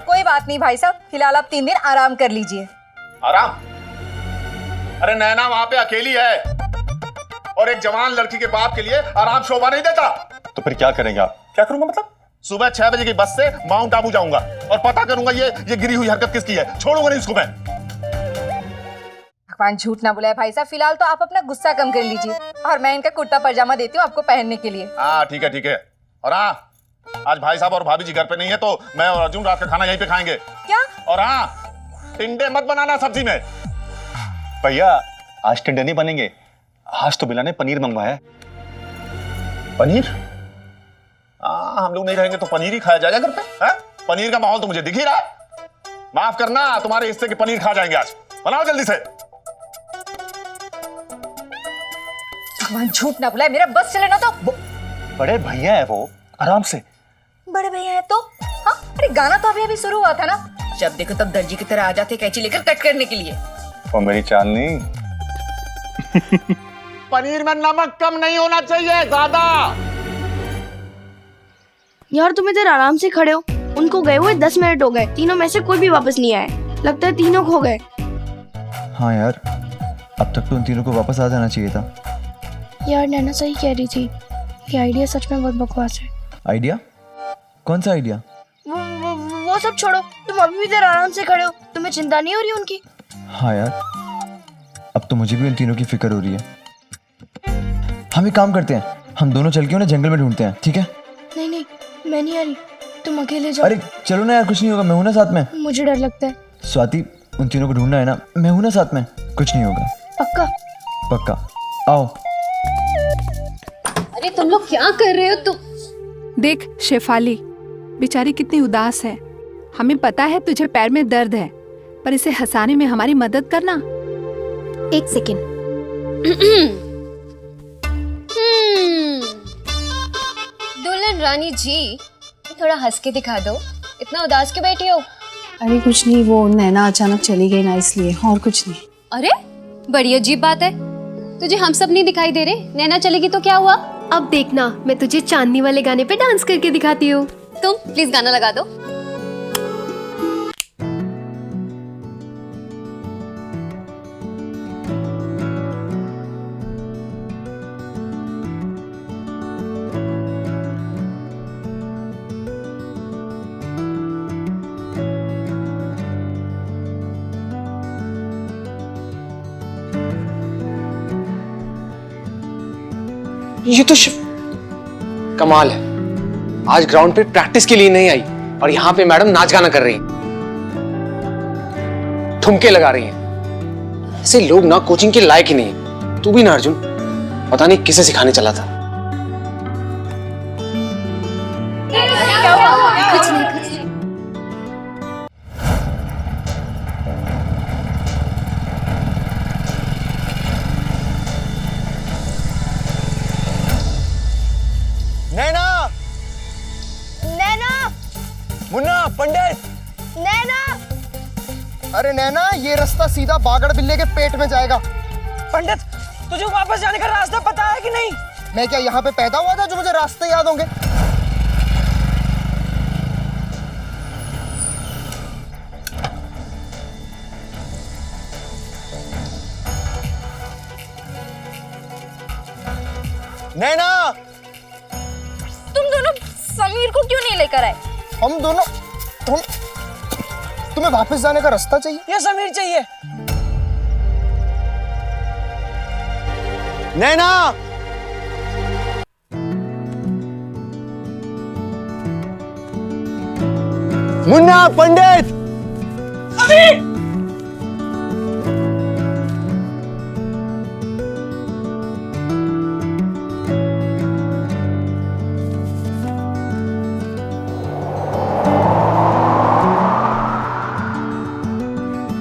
कोई बात नहीं भाई साहब, फिलहाल आप 3 दिन आराम कर लीजिए। आराम? अरे नैना वहां पे अकेली है, और एक जवान लड़की के बाप के लिए आराम शोभा नहीं देता। तो फिर क्या करेंगे आप? क्या करूंगा मतलब? सुबह 6 बजे की बस से माउंट आबू जाऊंगा और पता करूंगा ये गिरी हुई हरकत किसकी है, छोड़ूंगा नहीं उसको मैं। भगवान झूठ ना बुलाए भाई साहब, फिलहाल तो आप अपना गुस्सा कम कर लीजिए, और मैं इनका कुर्ता पजामा देती हूँ आपको पहनने के लिए। हाँ ठीक है ठीक है। और हाँ, आज भाई साहब और भाभी जी घर पे नहीं है, तो मैं और अर्जुन रात का खाना यहीं पे खाएंगे। क्या? और हाँ, टिंडे मत बनाना सब्जी में। भैया आज टिंडे नहीं बनेंगे, आज तो बिला ने पनीर मंगवाया है। पनीर? हम लोग नहीं रहेंगे तो पनीर ही खाया जाएगा घर पे, है? पनीर का माहौल तो मुझे दिख ही रहा है। माफ करना, तुम्हारे हिस्से के पनीर खा जाएंगे आज, बनाओ जल्दी से। भगवान झूठ ना बुलाए, मेरा बस चले ना तो। बड़े भैया है वो, आराम से। बड़े भैया है तो? हाँ, अरे गाना तो अभी अभी शुरू हुआ था ना, जब देखो तब दर्जी की तरह आ जाते कैंची लेकर कट करने के लिए। और मेरी चांदनी पनीर में नमक कम नहीं होना चाहिए, ज्यादा। यार तुम इधर आराम से खड़े हो, उनको गए हुए 10 मिनट हो गए, तीनों में से कोई भी वापस नहीं आए, लगता है तीनों खो गए। हाँ यार, अब तक तो उन तीनों को वापस आ जाना चाहिए था। यार नैना सही कह रही थी, ये आइडिया सच में बहुत बकवास है। आइडिया? कौन सा आइडिया? वो सब छोड़ो, तुम अभी भी इधर आराम से खड़े हो, तुम्हें चिंता नहीं हो रही उनकी? हाँ यार, अब तो मुझे भी उन तीनों की फिक्र हो रही है। हम एक काम करते हैं, हम दोनों चल के उन्हें जंगल में ढूंढते हैं, ठीक है? नहीं नहीं, मैं नहीं आ रही, तुम अकेले जाओ। अरे चलो ना यार, कुछ नहीं होगा, मैं हूं ना साथ में। मुझे डर लगता है। स्वाति, उन तीनों को ढूंढना है ना, मैं हूं ना साथ में, कुछ नहीं होगा। पक्का? पक्का, आओ। अरे तुम लोग क्या कर रहे हो? तुम देख शेफाली, बेचारी कितनी उदास है। हमें पता है तुझे पैर में दर्द है, पर इसे हंसाने में हमारी मदद करना। 1 सेकेंड। दुल्हन रानी जी, थोड़ा हंस के दिखा दो, इतना उदास क्यों बैठी हो? अरे कुछ नहीं, वो नैना अचानक चली गई ना, इसलिए, और कुछ नहीं। अरे बड़ी अजीब बात है, तुझे हम सब नहीं दिखाई दे रहे? नैना चलेगी तो क्या हुआ? अब देखना, मैं तुझे चांदनी वाले गाने पे डांस करके दिखाती हूँ। तुम प्लीज गाना लगा दो। ये तो कमाल है, आज ग्राउंड पे प्रैक्टिस के लिए नहीं आई और यहाँ पे मैडम नाच गाना कर रही हैं, ठुमके लगा रही हैं। ऐसे लोग ना कोचिंग के लायक ही नहीं है। तू भी ना अर्जुन, पता नहीं किसे सिखाने चला था। कुछ नहीं, कुछ नहीं। नैना, नैना, मुन्ना, पंडित, नैना। अरे नैना, ये रास्ता सीधा बागड़ बिल्ले के पेट में जाएगा। पंडित, तुझे वापस जाने का रास्ता पता है कि नहीं? मैं क्या यहाँ पे पैदा हुआ था जो मुझे रास्ते याद होंगे? नैना, तुम दोनों समीर को क्यों नहीं लेकर आए? हम दोनों तुम्हें वापस जाने का रास्ता चाहिए या समीर चाहिए? नैना, मुन्ना, पंडित,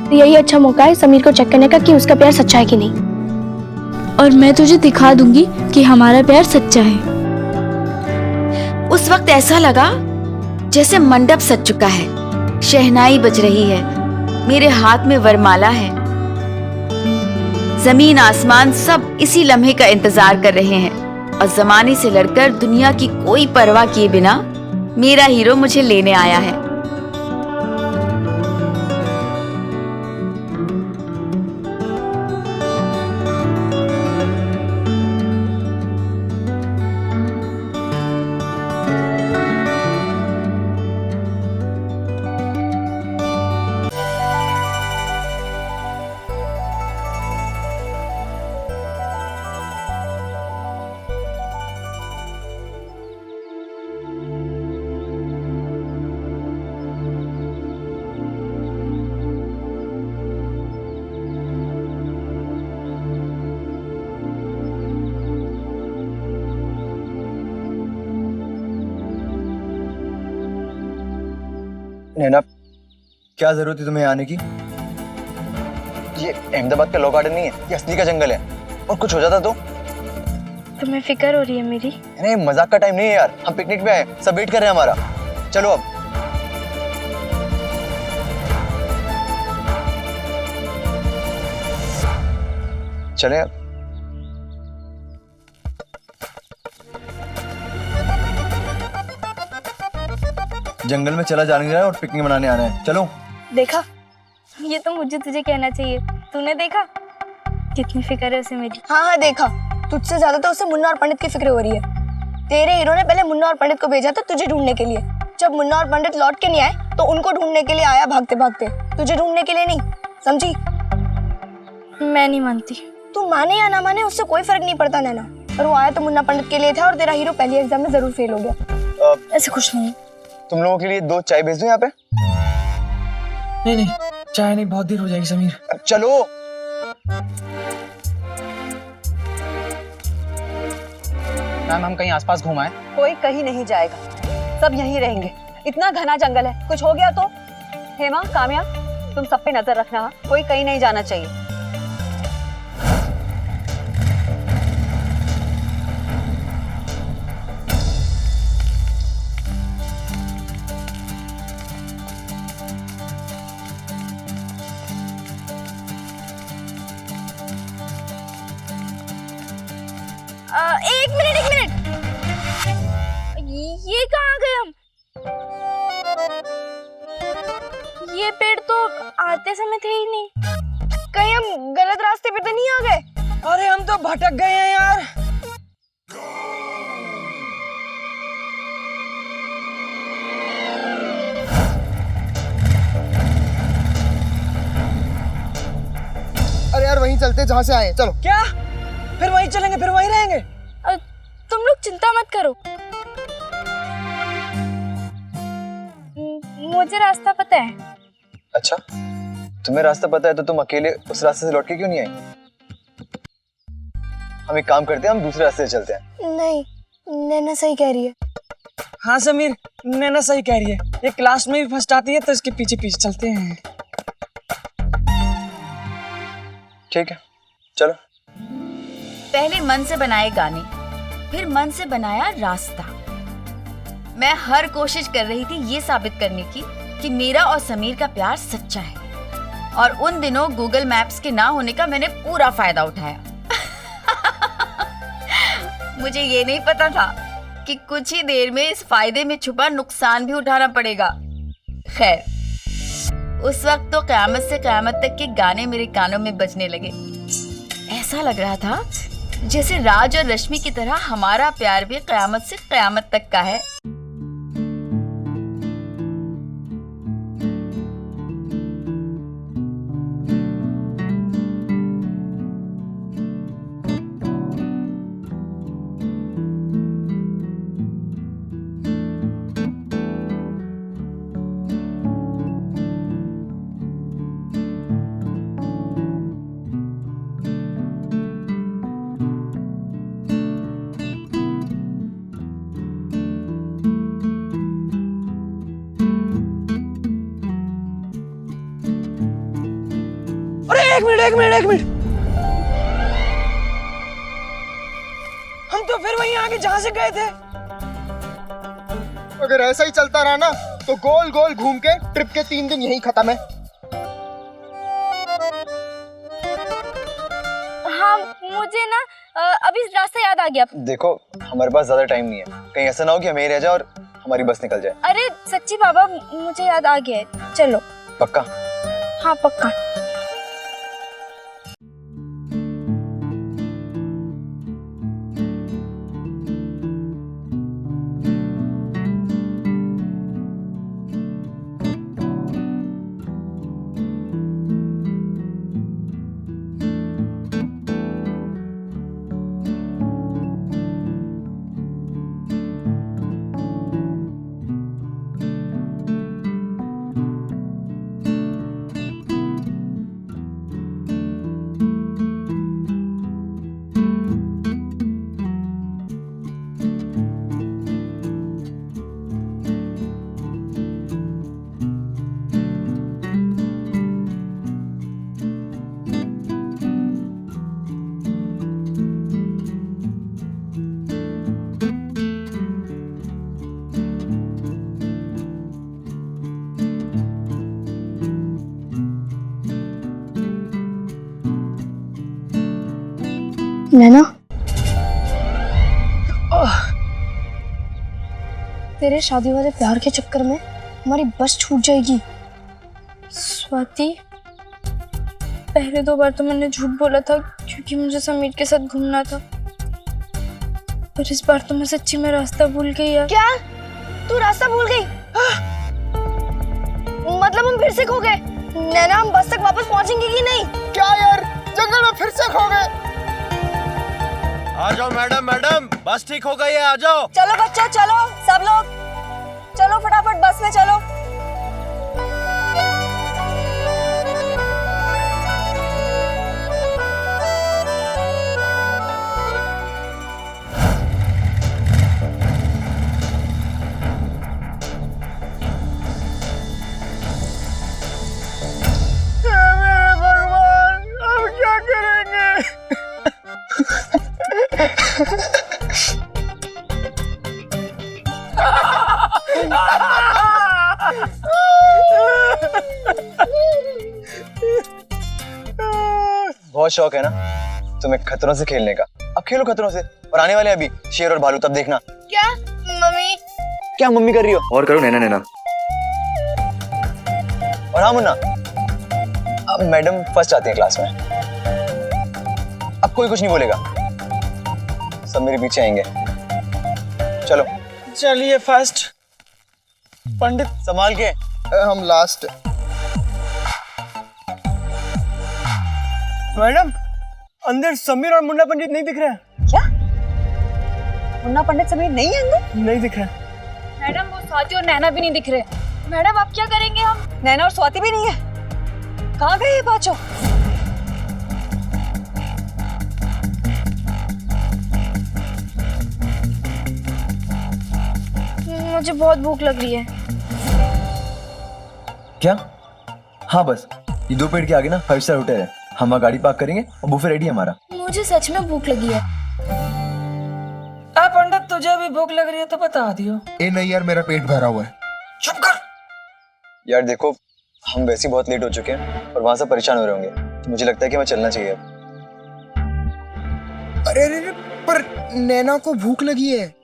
यही अच्छा मौका है समीर को चेक करने का कि उसका प्यार सच्चा है कि नहीं। और मैं तुझे दिखा दूंगी कि हमारा प्यार सच्चा है। उस वक्त ऐसा लगा जैसे मंडप सज चुका है, शहनाई बज रही है, मेरे हाथ में वरमाला है। जमीन आसमान सब इसी लम्हे का इंतजार कर रहे हैं और जमाने से लड़कर दुनिया की कोई परवाह किए बिना मेरा हीरो मुझे लेने आया है। नैना, क्या जरूरत है तुम्हें आने की? ये अहमदाबाद का लॉ गार्डन नहीं है, ये असली का जंगल है। और कुछ हो जाता तो? तुम्हें फिक्र हो रही है मेरी? नहीं, मजाक का टाइम नहीं है यार, हम पिकनिक पे आए, सब वेट कर रहे हैं हमारा। चलो अब। चले अब। जंगल में चला जाने रहा है और पिकनिक मनाने आना है, चलो। देखा, ये तो मुझे तुझे कहना चाहिए। तूने देखा कितनी फिक्र है उसे मेरी। हाँ हाँ देखा, तुझसे ज्यादा तो उसे मुन्ना और पंडित की फिक्र हो रही है। तेरे हीरो ने पहले मुन्ना और पंडित को भेजा था तुझे ढूंढने के लिए। जब मुन्ना और पंडित लौट के नहीं आए तो उनको ढूंढने के लिए आया भागते भागते, तुझे ढूंढने के लिए नहीं, समझी? मैं नहीं मानती। तू माने या ना माने उससे कोई फर्क नहीं पड़ता नैना, पर वो आया तो मुन्ना पंडित के लिए था और तेरा हीरो पहली एग्जाम में जरूर फेल हो गया। ऐसे कुछ नहीं। तुम लोगों के लिए 2 चाय भेज दूं यहाँ पे? नहीं नहीं, चाय नहीं, बहुत देर हो जाएगी समीर। चलो। मैम, हम कहीं आसपास घुमाएं? कोई कहीं नहीं जाएगा, सब यहीं रहेंगे। इतना घना जंगल है, कुछ हो गया तो? हेमा, काम्या, तुम सब पे नजर रखना, कोई कहीं नहीं जाना चाहिए। एक मिनट, ये कहाँ गए हम? ये पेड़ तो आते समय थे ही नहीं। कहीं हम गलत रास्ते पे तो नहीं आ गए? अरे हम तो भटक गए हैं यार। अरे यार वहीं चलते जहाँ से आए, चलो। क्या? फिर वहीं चलेंगे, फिर वहीं रहेंगे? तुम लोग चिंता मत करो, मुझे रास्ता पता है। अच्छा, तुम्हें रास्ता पता है तो तुम अकेले उस रास्ते से लौट के क्यों नहीं आई? हम एक काम करते हैं, हम दूसरे रास्ते से चलते हैं। नहीं, नैना सही कह रही है। हाँ समीर, नैना सही कह रही है। ये क्लास में भी फर्स्ट आती है तो इसके पीछे पीछे चलते हैं। ठीक है, चलो। पहले मन से बनाए गाने, फिर मन से बनाया रास्ता। मैं हर कोशिश कर रही थी ये साबित करने की कि मेरा और समीर का प्यार सच्चा है। और उन दिनों गूगल मैप्स के ना होने का मैंने पूरा फायदा उठाया। मुझे ये नहीं पता था कि कुछ ही देर में इस फायदे में छुपा नुकसान भी उठाना पड़ेगा। खैर, उस वक्त तो क़यामत से क़यामत तक के गाने मेरे कानों में बजने लगे। ऐसा लग रहा था जैसे राज और रश्मि की तरह हमारा प्यार भी क़यामत से क़यामत तक का है। एक मिनट। हम तो फिर वहीं आगे जहां से गए थे। अगर ऐसा ही चलता रहा ना तो गोल गोल घूम के ट्रिप के 3 दिन यहीं खत्म है। हाँ मुझे ना अभी रास्ता याद आ गया। देखो हमारे पास ज्यादा टाइम नहीं है, कहीं ऐसा ना हो कि हम यहीं रह जाए और हमारी बस निकल जाए। अरे सच्ची बाबा मुझे याद आ गया है, चलो। पक्का? हाँ पक्का। नैना, तेरे शादी वाले प्यार के चक्कर में हमारी बस छूट जाएगी। स्वाति, पहले 2 बार तो मैंने झूठ बोला था क्योंकि मुझे समीर के साथ घूमना था, पर इस बार तो मैं सच्ची में रास्ता भूल गई यार। क्या? तू रास्ता भूल गई? मतलब हम फिर से खो गए? नैना, हम बस तक वापस पहुंचेंगे कि नहीं? क्या यार, जंगल में फिर से खो गए? आ जाओ मैडम, बस ठीक हो गई है, आ जाओ। चलो बच्चों, चलो सब लोग, चलो फटाफट बस में चलो। मेरे भगवान, अब क्या करेंगे? बहुत शौक है ना तुम्हें खतरों से खेलने का। अब खेलो खतरों से, और आने वाले अभी शेर और भालू, तब देखना। क्या मम्मी? क्या मम्मी कर रही हो? और करो नैना नैना। और हाँ मुन्ना, अब मैडम फर्स्ट आती है क्लास में, अब कोई कुछ नहीं बोलेगा, सब मेरे पीछे आएंगे। चलो चलिए फर्स्ट। पंडित संभाल के। हम लास्ट। मैडम, अंदर समीर और मुन्ना पंडित नहीं दिख रहे हैं। क्या? मुन्ना पंडित समीर नहीं है अंदर? नहीं दिख रहा। मैडम, वो स्वाति और नैना भी नहीं दिख रहे। मैडम अब क्या करेंगे हम? नैना और स्वाति भी नहीं है। कहाँ गए ये पांचों? मुझे बहुत भूख लग रही है। क्या? हाँ बस ये 2 पेड़ के आगे ना 5 स्टार होटल है, हम वहाँ गाड़ी पार्क करेंगे और बुफे रेडी है हमारा। मुझे सच में भूख लगी है। पंडित, तुझे भी भूख लग रही है तो बता दियो। ए नहीं यार, मेरा पेट भरा हुआ है। चुप कर। यार देखो, हम वैसे ही बहुत लेट हो चुके हैं और वहां से परेशान हो रहे होंगे, तो मुझे लगता है कि हमें चलना चाहिए अब। अरे अरे अरे, पर नैना को भूख लगी है।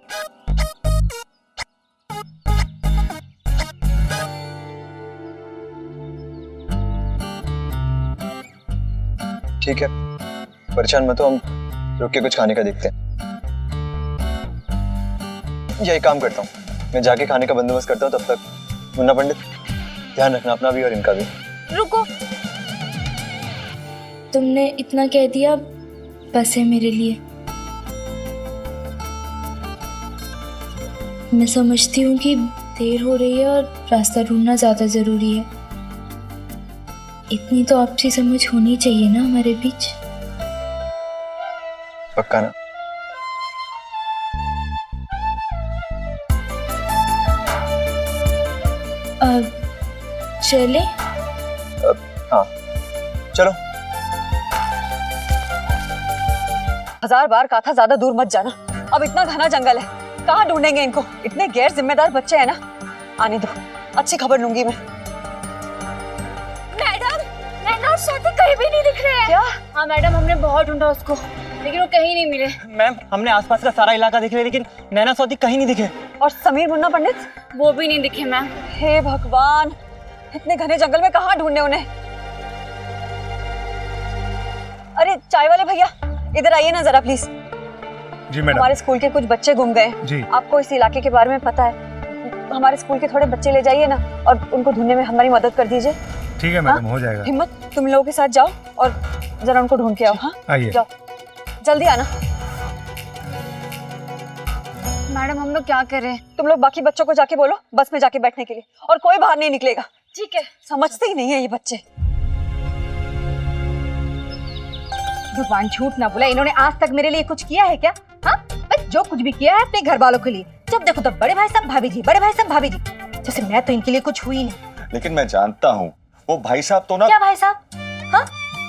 ठीक है, परेशान मत हो, हम रुक के कुछ खाने का देखते हैं। यही काम करता हूँ, मैं जाके खाने का बंदोबस्त करता हूँ, तब तक मुन्ना पंडित ध्यान रखना अपना भी और इनका भी। रुको, तुमने इतना कह दिया, बस है मेरे लिए। मैं समझती हूँ कि देर हो रही है और रास्ता ढूंढना ज्यादा जरूरी है। इतनी तो आपसी समझ होनी चाहिए ना हमारे बीच। पक्का ना? अब चले? हाँ चलो, 1000 बार कहा था ज्यादा दूर मत जाना। अब इतना घना जंगल है, कहाँ ढूंढेंगे इनको? इतने गैर जिम्मेदार बच्चे हैं ना। आने दो, अच्छी खबर लूंगी मैं। मैडम, नैना और स्वाति कहीं भी नहीं दिख रहे हैं। क्या? हाँ मैडम, हमने बहुत ढूंढा उसको, लेकिन वो कहीं नहीं मिले। मैम, हमने आसपास का सारा इलाका देख लिया, लेकिन नैना स्वाति कहीं नहीं दिखे। और समीर मुन्ना पंडित? वो भी नहीं दिखे मैम। हे भगवान, इतने घने जंगल में कहाँ ढूंढने उन्हें? अरे चाय वाले भैया, इधर आइए ना जरा प्लीज। जी मैडम। हमारे स्कूल के कुछ बच्चे गुम गए। जी। आपको इस इलाके के बारे में पता है? हमारे स्कूल के थोड़े बच्चे ले जाइए ना, और उनको ढूंढने में हमारी मदद कर दीजिए। ठीक है मैडम, हो जाएगा। हिम्मत, तुम लोगों के साथ जाओ और जरा उनको ढूंढ के आओ। हाँ, आइए। जाओ, जल्दी आना। मैडम हम लोग क्या करें? तुम लोग बाकी बच्चों को जाके बोलो बस में जाके बैठने के लिए, और कोई बाहर नहीं निकलेगा। ठीक है। समझते ही नहीं है ये बच्चे। भगवान झूठ ना बोला, इन्होंने आज तक मेरे लिए कुछ किया है क्या? हाँ, बस जो कुछ भी किया है अपने घर वालों के लिए। जब देखो तब बड़े भाई साहब भाभी जी, बड़े भाई साहब भाभी जी, जैसे मैं तो इनके लिए कुछ हुई नहीं। लेकिन मैं जानता हूँ वो भाई साहब तो ना। क्या भाई साहब? हाँ,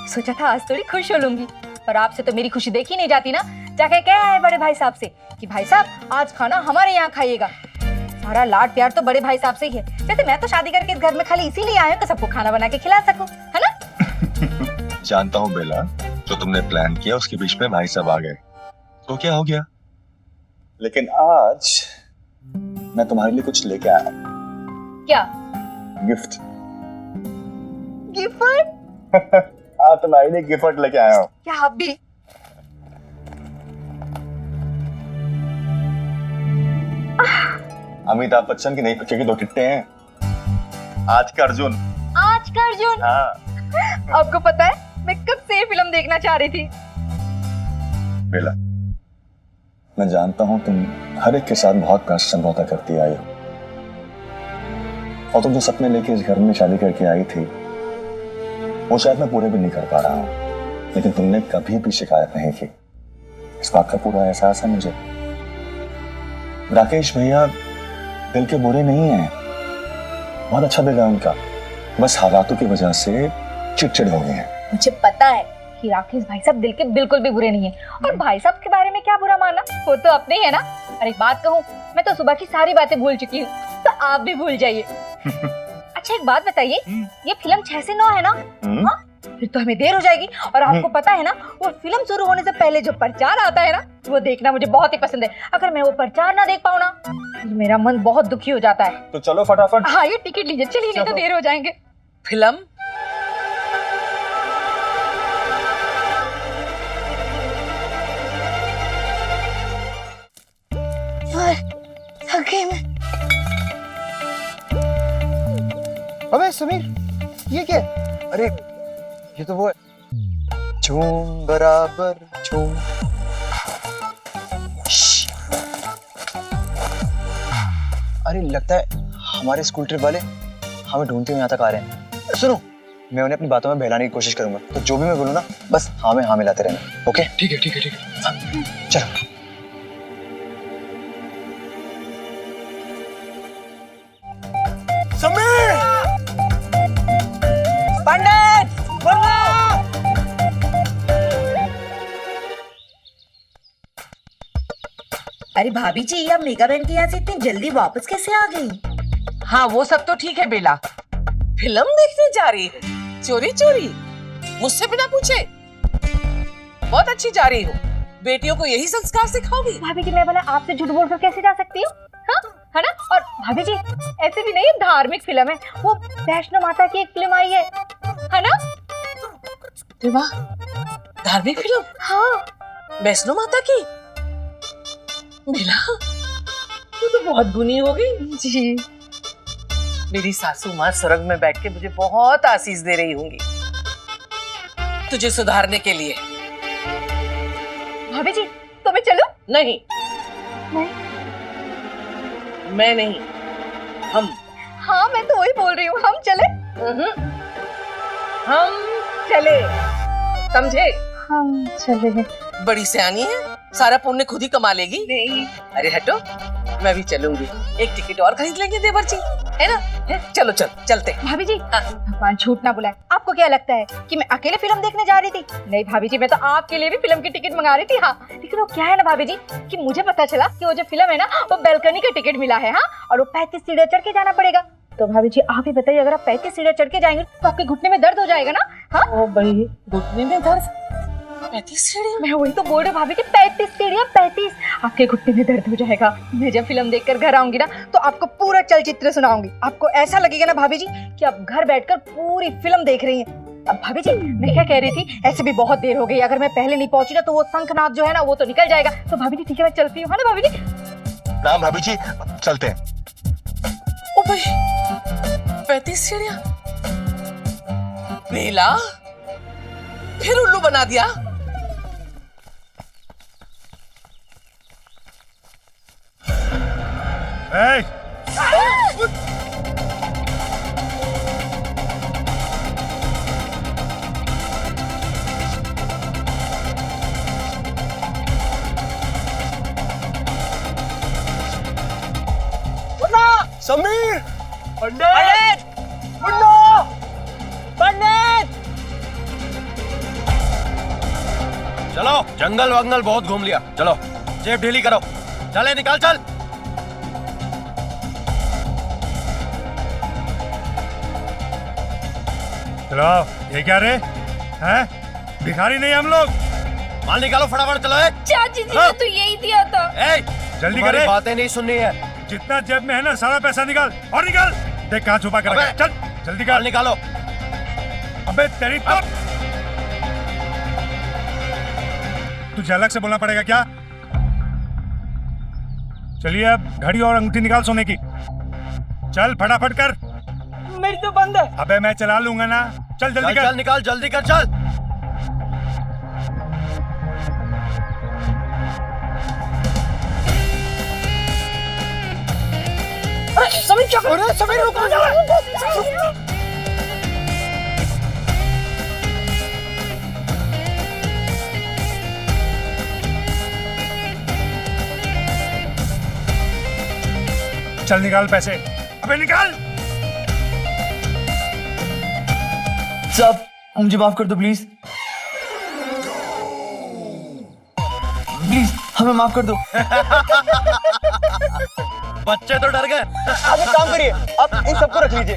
सोचा था आज थोड़ी खुश हो लूंगी, पर आपसे तो मेरी खुशी देखी नहीं जाती ना। जाके क्या है बड़े भाई साहब से कि भाई साहब आज खाना हमारे यहाँ खाइएगा। सारा लाड प्यार तो बड़े भाई साहब से ही है। वैसे मैं तो शादी करके इस घर में खाली इसीलिए आया हूँ कि सबको खाना बना के खिला सकूं, है ना? जानता हूँ बेला, जो तुमने प्लान किया उसके बीच में भाई साहब आ गए तो क्या हो गया, लेकिन आज मैं तुम्हारे लिए कुछ लेके आया। क्या गिफ्ट? गिफ्ट? हाँ, तुम्हारे लिए गिफ्ट लेके आया हूँ। क्या आप भी? अमिताभ बच्चन की नई पिक्चर की 2 टिकटें हैं। आज का अर्जुन। आज का अर्जुन? हाँ। आपको पता है मैं कब से ये फिल्म देखना चाह रही थी। बेला, मैं जानता हूँ तुम हर एक के साथ बहुत प्यार से समझौता करती आई हो, और तुम जो सपने लेके इस घर में शादी करके आई थी वो शायद मैं पूरे भी नहीं कर पा रहा हूँ, लेकिन तुमने कभी भी शिकायत नहीं की। इस बात का पूरा एहसास है मुझे। राकेश भैया दिल के बुरे नहीं हैं, बहुत अच्छा दिल है उनका, बस हालातों की वजह से चिड़चिड़ हो गए हैं। मुझे पता है कि राकेश भाई साहब दिल के बिल्कुल भी बुरे नहीं है, और भाई साहब के बारे में क्या बुरा मानना, वो तो अपने ही है ना। और एक बात कहूँ, मैं तो सुबह की सारी बातें भूल चुकी हूँ, तो आप भी भूल जाइए। अच्छा एक बात बताइए, ये फिल्म 6 से 9 है ना? हाँ, फिर तो हमें देर हो जाएगी। और आपको पता है ना, वो फिल्म शुरू होने से पहले जो प्रचार आता है ना, वो देखना मुझे बहुत ही पसंद है। अगर मैं वो प्रचार ना देख पाऊँ ना, तो मेरा मन बहुत दुखी हो जाता है। तो चलो फटाफट। हाँ, ये टिकट लीजिए, चलिए, नहीं तो देर हो जाएंगे। फिल्म? अबे समीर, ये क्या? अरे ये तो वो है, झूम बराबर झूम। अरे लगता है हमारे स्कूल ट्रिप वाले हमें ढूंढते हुए यहाँ तक आ रहे हैं। सुनो, मैं उन्हें अपनी बातों में बहलाने की कोशिश करूंगा, तो जो भी मैं बोलूँ ना बस हाँ में हाँ मिलाते रहना। ओके? ठीक है ठीक है ठीक है, चलो। पंडित मुन्ना! अरे भाभी जी, अब मेगा बहन के यहाँ से इतनी जल्दी वापस कैसे आ गई? हाँ वो सब तो ठीक है बेला, फिल्म देखने जा रही है चोरी चोरी, मुझसे बिना पूछे? बहुत अच्छी जा रही हो, बेटियों को यही संस्कार सिखाओगी? भाभी जी मैं भला आपसे झूठ बोलकर कैसे जा सकती हूँ? हाँ, है ना? और भाभी जी ऐसे भी नहीं, धार्मिक फिल्म है, वो वैष्णो माता की एक फिल्म आई है ना? वाह, धार्मिक फिल्म? हाँ, वैष्णो माता की? बेला तू तो बहुत गुनी हो गई जी। मेरी सासू माँ स्वर्ग में बैठ के मुझे बहुत आशीष दे रही होंगी तुझे सुधारने के लिए। भाभी जी तो मैं चलूं? नहीं, मैं नहीं, हम। हाँ मैं तो वही बोल रही हूँ, हम चले? हम चले, समझे? हम चले। बड़ी सियानी है, सारा पुण्य खुद ही कमा लेगी। नहीं अरे हटो, मैं भी चलूंगी। एक टिकट और खरीद लेंगे देवर जी, है ना? चलो चलो चलते। भाभी जी, भगवान झूठ ना बुलाए। आपको क्या लगता है कि मैं अकेले फिल्म देखने जा रही थी? नहीं भाभी जी, मैं तो आपके लिए भी फिल्म की टिकट मंगा रही थी। हाँ, लेकिन वो क्या है ना भाभी जी कि मुझे पता चला कि वो जो फिल्म है ना वो बैल्कनी का टिकट मिला है। हाँ, और वो 35 सीढ़ियां चढ़ के जाना पड़ेगा। तो भाभी जी आप ही बताइए, अगर आप 35 सीढ़ियां चढ़ के जाएंगे तो आपके घुटने में दर्द हो जाएगा ना? हाँ ओ भाई, घुटने में दर्द? 35 सीढ़ी? मैं वही तो बोल रही हूँ भाभी जी, 35 सीढ़ियां, 35। आपके घुटने में दर्द हो जाएगा। मैं जब फिल्म देखकर घर आऊंगी ना तो आपको पूरा चलचित्र सुनाऊंगी। आपको ऐसा लगेगा ना भाभी जी कि आप घर बैठकर पूरी फिल्म देख रही हैं। अब भाभी जी मैं क्या कह रही थी, ऐसे भी बहुत देर हो गई, अगर मैं पहले नहीं पहुंची ना तो वो शंखनाद जो है ना वो तो निकल जाएगा। तो भाभी जी ठीक है, मैं चलती हूँ, है ना भाभी जी? ना भाभी जी, चलते हैं। ओ भाई, 35 सीढ़ियां? बेला फिर उल्लू बना दिया। समीर, पंडित, पंडित। चलो, जंगल वंगल बहुत घूम लिया, चलो जेब ढीली करो, चले निकाल चल। चलो, ये क्या रे? हैं? भिखारी नहीं हम लोग। माल निकालो फटाफट, चलो। चाची जी ने तो यही दिया था। जल्दी करे, बातें नहीं सुननी है। जितना जेब में है ना सारा पैसा निकाल, और निकाल। देख कहाँ छुपा कर रखा है। चल जल्दी कर, निकालो। अबे तेरी तो तुझे अलग से बोलना पड़ेगा क्या? चलिए अब घड़ी और अंगूठी निकाल सोने की। चल फटाफट कर। मेरी तो बंद है। अबे मैं चला लूंगा ना, चल जल्दी कर। चल निकाल, जल्दी कर, चल। समीर क्या कर रहे हैं? समीर रुको। चल निकाल पैसे, अबे निकाल। सब मुझे माफ कर दो प्लीज, प्लीज हमें माफ कर दो। बच्चे तो डर गए। आप एक काम करिए, आप इन सबको रख लीजिए।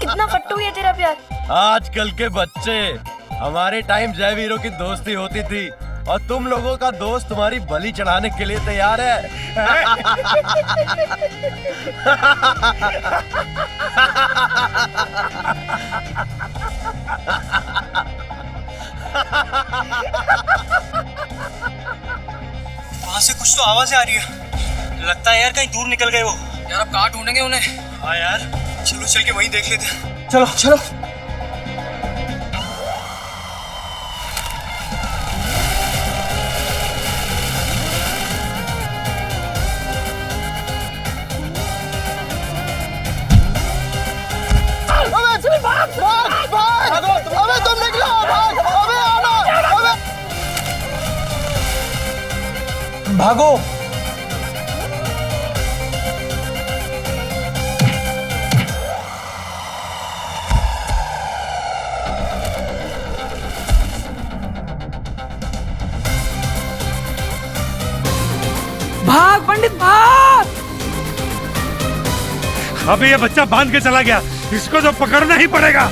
कितना फट्टू है तेरा प्यार। आजकल के बच्चे, हमारे टाइम जय वीरों की दोस्ती होती थी और तुम लोगों का दोस्त तुम्हारी बलि चढ़ाने के लिए तैयार है। वहाँ से कुछ तो आवाजें आ रही है, लगता है यार कहीं दूर निकल गए वो। यार अब कहाँ ढूंढेंगे उन्हें? हाँ यार, चलो चल के वहीं देख लेते हैं। चलो चलो। भागो। भाग पंडित भाग। अबे ये बच्चा बांध के चला गया, इसको तो पकड़ना ही पड़ेगा।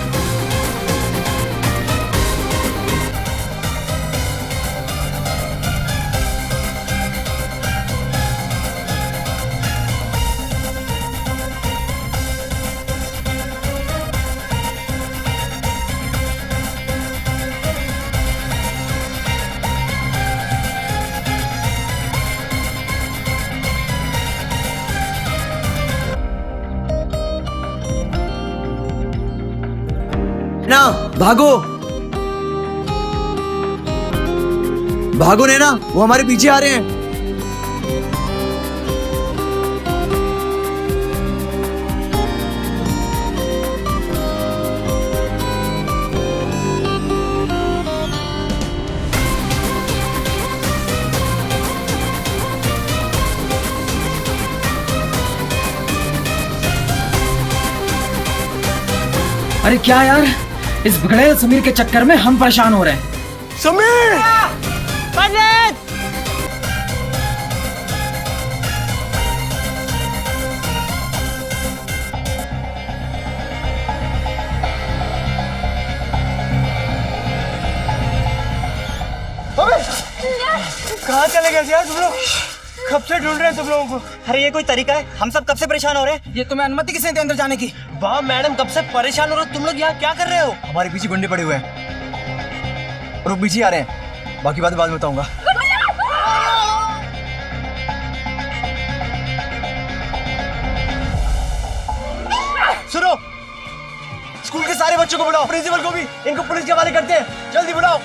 ना भागो, भागो नैना, वो हमारे पीछे आ रहे हैं। अरे क्या यार, इस बिगड़े समीर के चक्कर में हम परेशान हो रहे हैं। समीर! पंडित! कहाँ चले गए यार तुम लोग? कब से ढूंढ रहे हैं तुम लोगों को। अरे ये कोई तरीका है? हम सब कब से परेशान हो रहे हैं। ये तुम्हें अनुमति किसने दी अंदर जाने की? वाह मैडम, कब से परेशान हो रहे हो तुम लोग, यहाँ क्या कर रहे हो? हमारे पीछे गुंडे पड़े हुए हैं और वो पीछे आ रहे हैं। बाकी बात बाद में बताऊंगा। सुनो, स्कूल के सारे बच्चों को बुलाओ, प्रिंसिपल को भी, इनको पुलिस के हवाले करते हैं। जल्दी बुलाओ।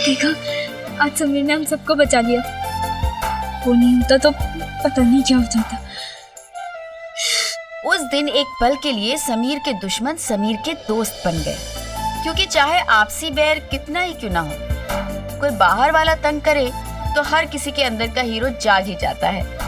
देखा, आज समीर ने हम सबको बचा लिया। वो नहीं होता तो पता नहीं क्या हो जाता। उस दिन एक पल के लिए समीर के दुश्मन समीर के दोस्त बन गए, क्योंकि चाहे आपसी बैर कितना ही क्यों ना हो, कोई बाहर वाला तंग करे तो हर किसी के अंदर का हीरो जाग ही जाता है।